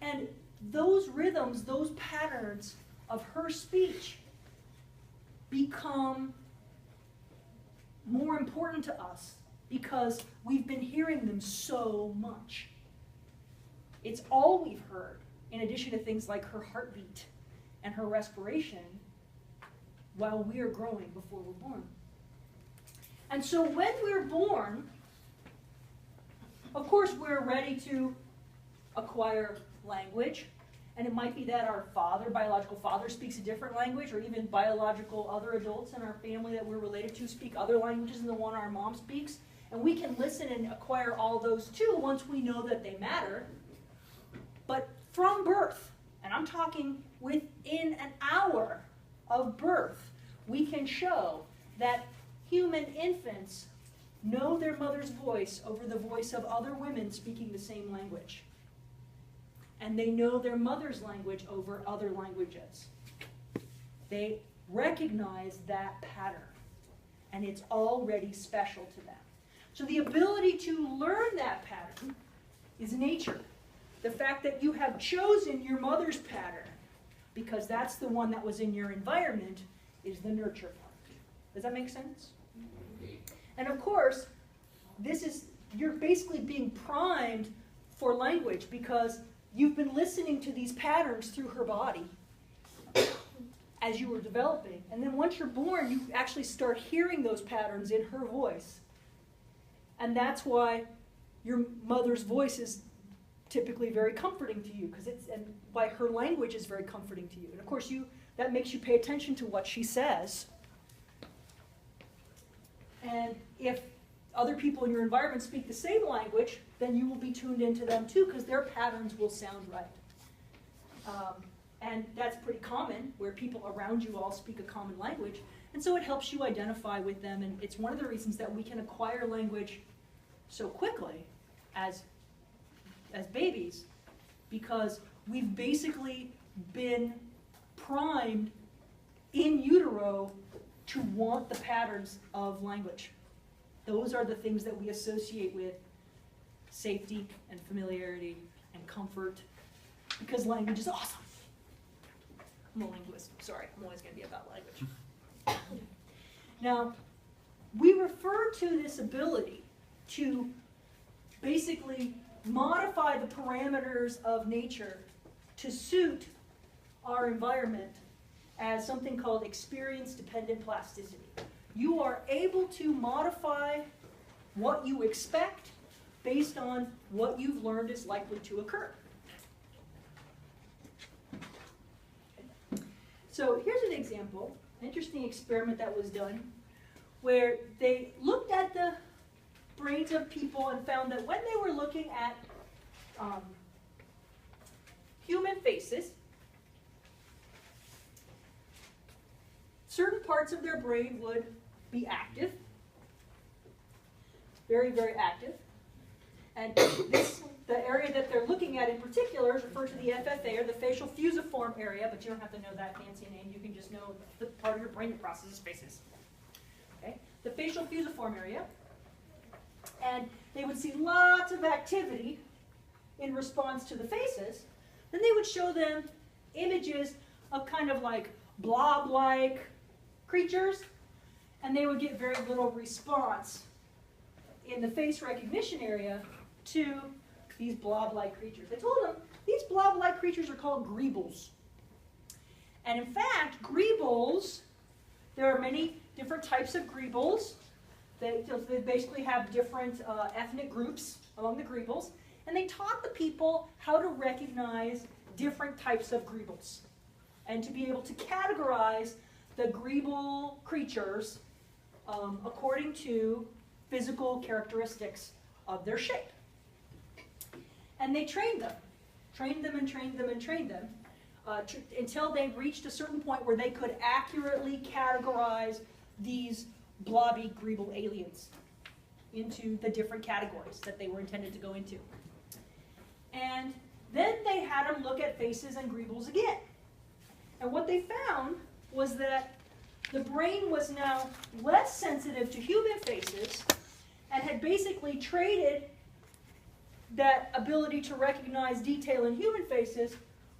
And those rhythms, those patterns of her speech become more important to us because we've been hearing them so much. It's all we've heard, in addition to things like her heartbeat and her respiration while we are growing before we're born. And so when we're born, of course we're ready to acquire language. And it might be that our father, biological father, speaks a different language, or even biological other adults in our family that we're related to speak other languages than the one our mom speaks. And we can listen and acquire all those too once we know that they matter. But from birth, and I'm talking within an hour of birth, we can show that human infants know their mother's voice over the voice of other women speaking the same language. And they know their mother's language over other languages. They recognize that pattern, and it's already special to them. So the ability to learn that pattern is nature. The fact that you have chosen your mother's pattern, because that's the one that was in your environment, is the nurture part. Does that make sense? And of course, you're basically being primed for language because you've been listening to these patterns through her body as you were developing. And then once you're born, you actually start hearing those patterns in her voice. And that's why your mother's voice is typically very comforting to you, and why her language is very comforting to you. And of course, that makes you pay attention to what she says. And if other people in your environment speak the same language, then you will be tuned into them too, because their patterns will sound right. And that's pretty common, where people around you all speak a common language. And so it helps you identify with them, and it's one of the reasons that we can acquire language so quickly as babies, because we've basically been primed in utero to want the patterns of language. Those are the things that we associate with safety and familiarity and comfort, because language is awesome. I'm a linguist, sorry, I'm always going to be about language. Now, we refer to this ability to basically modify the parameters of nature to suit our environment as something called experience-dependent plasticity. You are able to modify what you expect based on what you've learned is likely to occur. So here's an example, an interesting experiment that was done, where they looked at the brains of people and found that when they were looking at human faces, certain parts of their brain would be active, very, very active. And the area that they're looking at in particular is referred to the FFA, or the facial fusiform area, but you don't have to know that fancy name. You can just know the part of your brain that processes faces. Okay? The facial fusiform area. And they would see lots of activity in response to the faces. Then they would show them images of kind of like blob-like creatures, and they would get very little response in the face recognition area to these blob-like creatures. They told them these blob-like creatures are called greebles. And in fact, greebles, there are many different types of greebles. They basically have different ethnic groups among the greebles. And they taught the people how to recognize different types of greebles and to be able to categorize the greeble creatures according to physical characteristics of their shape. And they trained them until they reached a certain point where they could accurately categorize these blobby greeble aliens into the different categories that they were intended to go into. And then they had them look at faces and greebles again. And what they found was that the brain was now less sensitive to human faces and had basically traded that ability to recognize detail in human faces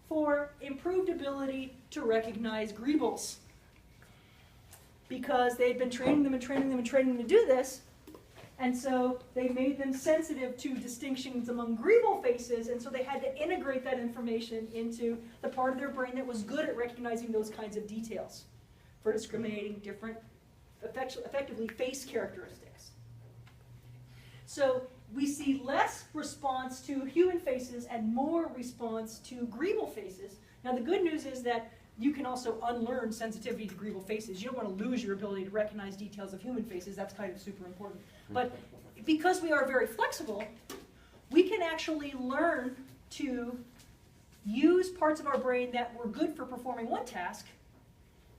for improved ability to recognize greebles. Because they had been training them and training them and training them to do this, and so they made them sensitive to distinctions among greeble faces, and so they had to integrate that information into the part of their brain that was good at recognizing those kinds of details for discriminating different, effectively, face characteristics. So we see less response to human faces and more response to greeble faces. Now the good news is that you can also unlearn sensitivity to greeble faces. You don't want to lose your ability to recognize details of human faces. That's kind of super important. But because we are very flexible, we can actually learn to use parts of our brain that were good for performing one task.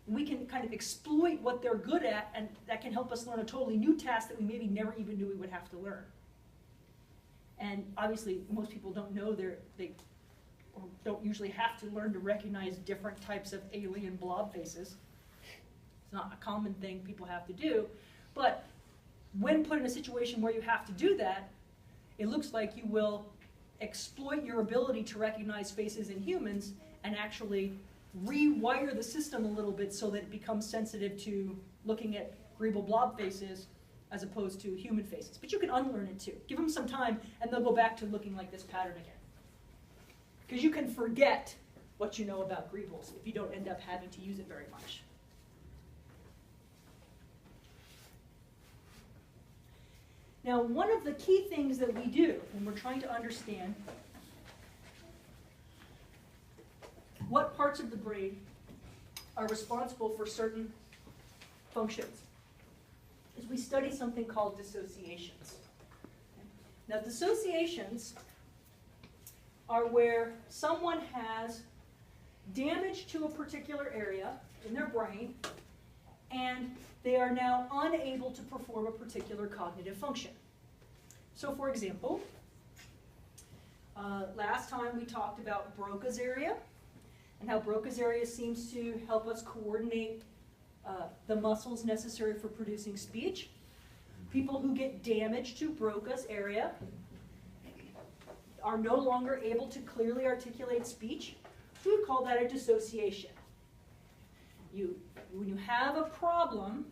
We can kind of exploit what they're good at, and that can help us learn a totally new task that we maybe never even knew we would have to learn. And obviously, most people don't know they don't usually have to learn to recognize different types of alien blob faces. It's not a common thing people have to do. But when put in a situation where you have to do that, it looks like you will exploit your ability to recognize faces in humans and actually rewire the system a little bit so that it becomes sensitive to looking at greeble blob faces as opposed to human faces. But you can unlearn it too. Give them some time and they'll go back to looking like this pattern again. Because you can forget what you know about greebles if you don't end up having to use it very much. Now, one of the key things that we do when we're trying to understand what parts of the brain are responsible for certain functions is we study something called dissociations. Now, dissociations are where someone has damage to a particular area in their brain, and they are now unable to perform a particular cognitive function. So, for example, last time we talked about Broca's area, and how Broca's area seems to help us coordinate the muscles necessary for producing speech. People who get damage to Broca's area are no longer able to clearly articulate speech. We would call that a dissociation. When you have a problem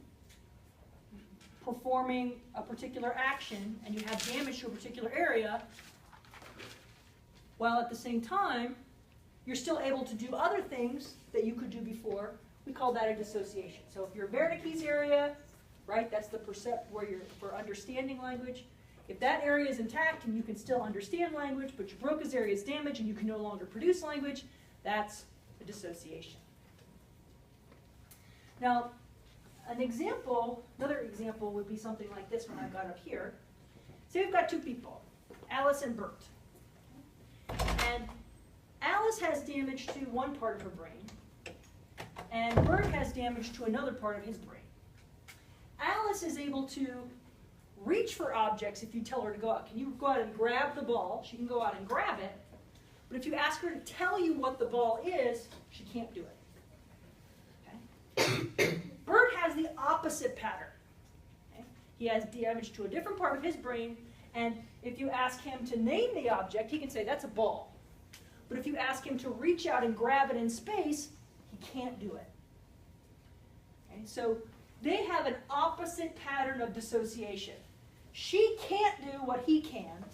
performing a particular action and you have damage to a particular area, while at the same time you're still able to do other things that you could do before, we call that a dissociation. So if your Wernicke's area, right, that's the where you're for understanding language. If that area is intact and you can still understand language, but your Broca's area is damaged and you can no longer produce language, that's a dissociation. Now, another example would be something like this one I've got up here. Say we've got two people, Alice and Bert. And Alice has damage to one part of her brain, and Bert has damage to another part of his brain. Alice is able to reach for objects if you tell her to go out. Can you go out and grab the ball? She can go out and grab it. But if you ask her to tell you what the ball is, she can't do it. Okay? Bert has the opposite pattern. Okay? He has damage to a different part of his brain, and if you ask him to name the object, he can say, that's a ball. But if you ask him to reach out and grab it in space, he can't do it. Okay? So they have an opposite pattern of dissociation. She can't do what he can,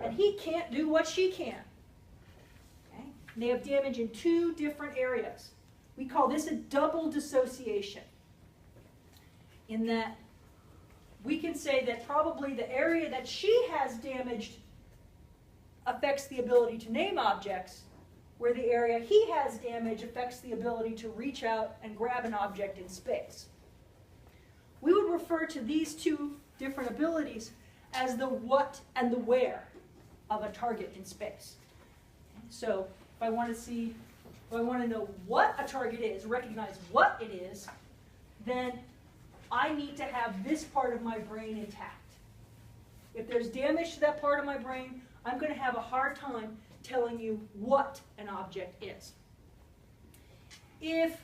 and he can't do what she can. Okay? And they have damage in two different areas. We call this a double dissociation, in that we can say that probably the area that she has damaged affects the ability to name objects, where the area he has damage affects the ability to reach out and grab an object in space. We would refer to these two different abilities as the what and the where of a target in space. So if I want to know what a target is, recognize what it is, then I need to have this part of my brain intact. If there's damage to that part of my brain, I'm going to have a hard time telling you what an object is. if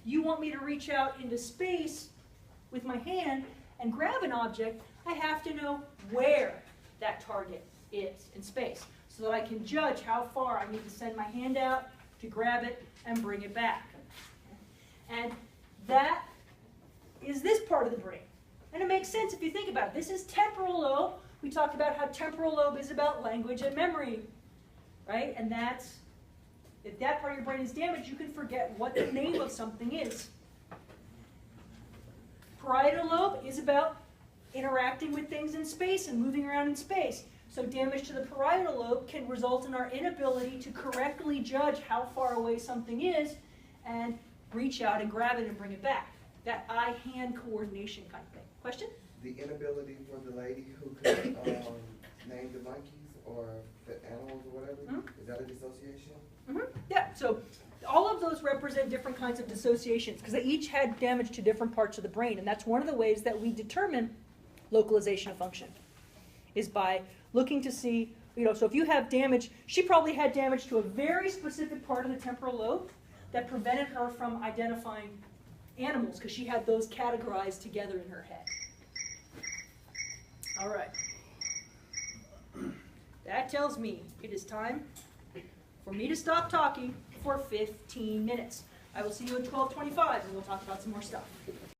you want me to reach out into space with my hand and grab an object, I have to know where that target is in space so that I can judge how far I need to send my hand out to grab it and bring it back. And that is this part of the brain. And it makes sense if you think about it. This is temporal lobe. We talked about how temporal lobe is about language and memory, right? And that's, if that part of your brain is damaged, you can forget what the name of something is. Parietal lobe is about interacting with things in space and moving around in space. So damage to the parietal lobe can result in our inability to correctly judge how far away something is and reach out and grab it and bring it back. That eye-hand coordination kind of thing. Question? The inability for the lady who could name the monkeys or the animals or whatever, is that a dissociation? Yeah, so all of those represent different kinds of dissociations because they each had damage to different parts of the brain, and that's one of the ways that we determine localization of function, is by looking to see, so if you have damage, she probably had damage to a very specific part of the temporal lobe that prevented her from identifying animals because she had those categorized together in her head. All right. That tells me it is time for me to stop talking for 15 minutes. I will see you at 12:25 and we'll talk about some more stuff.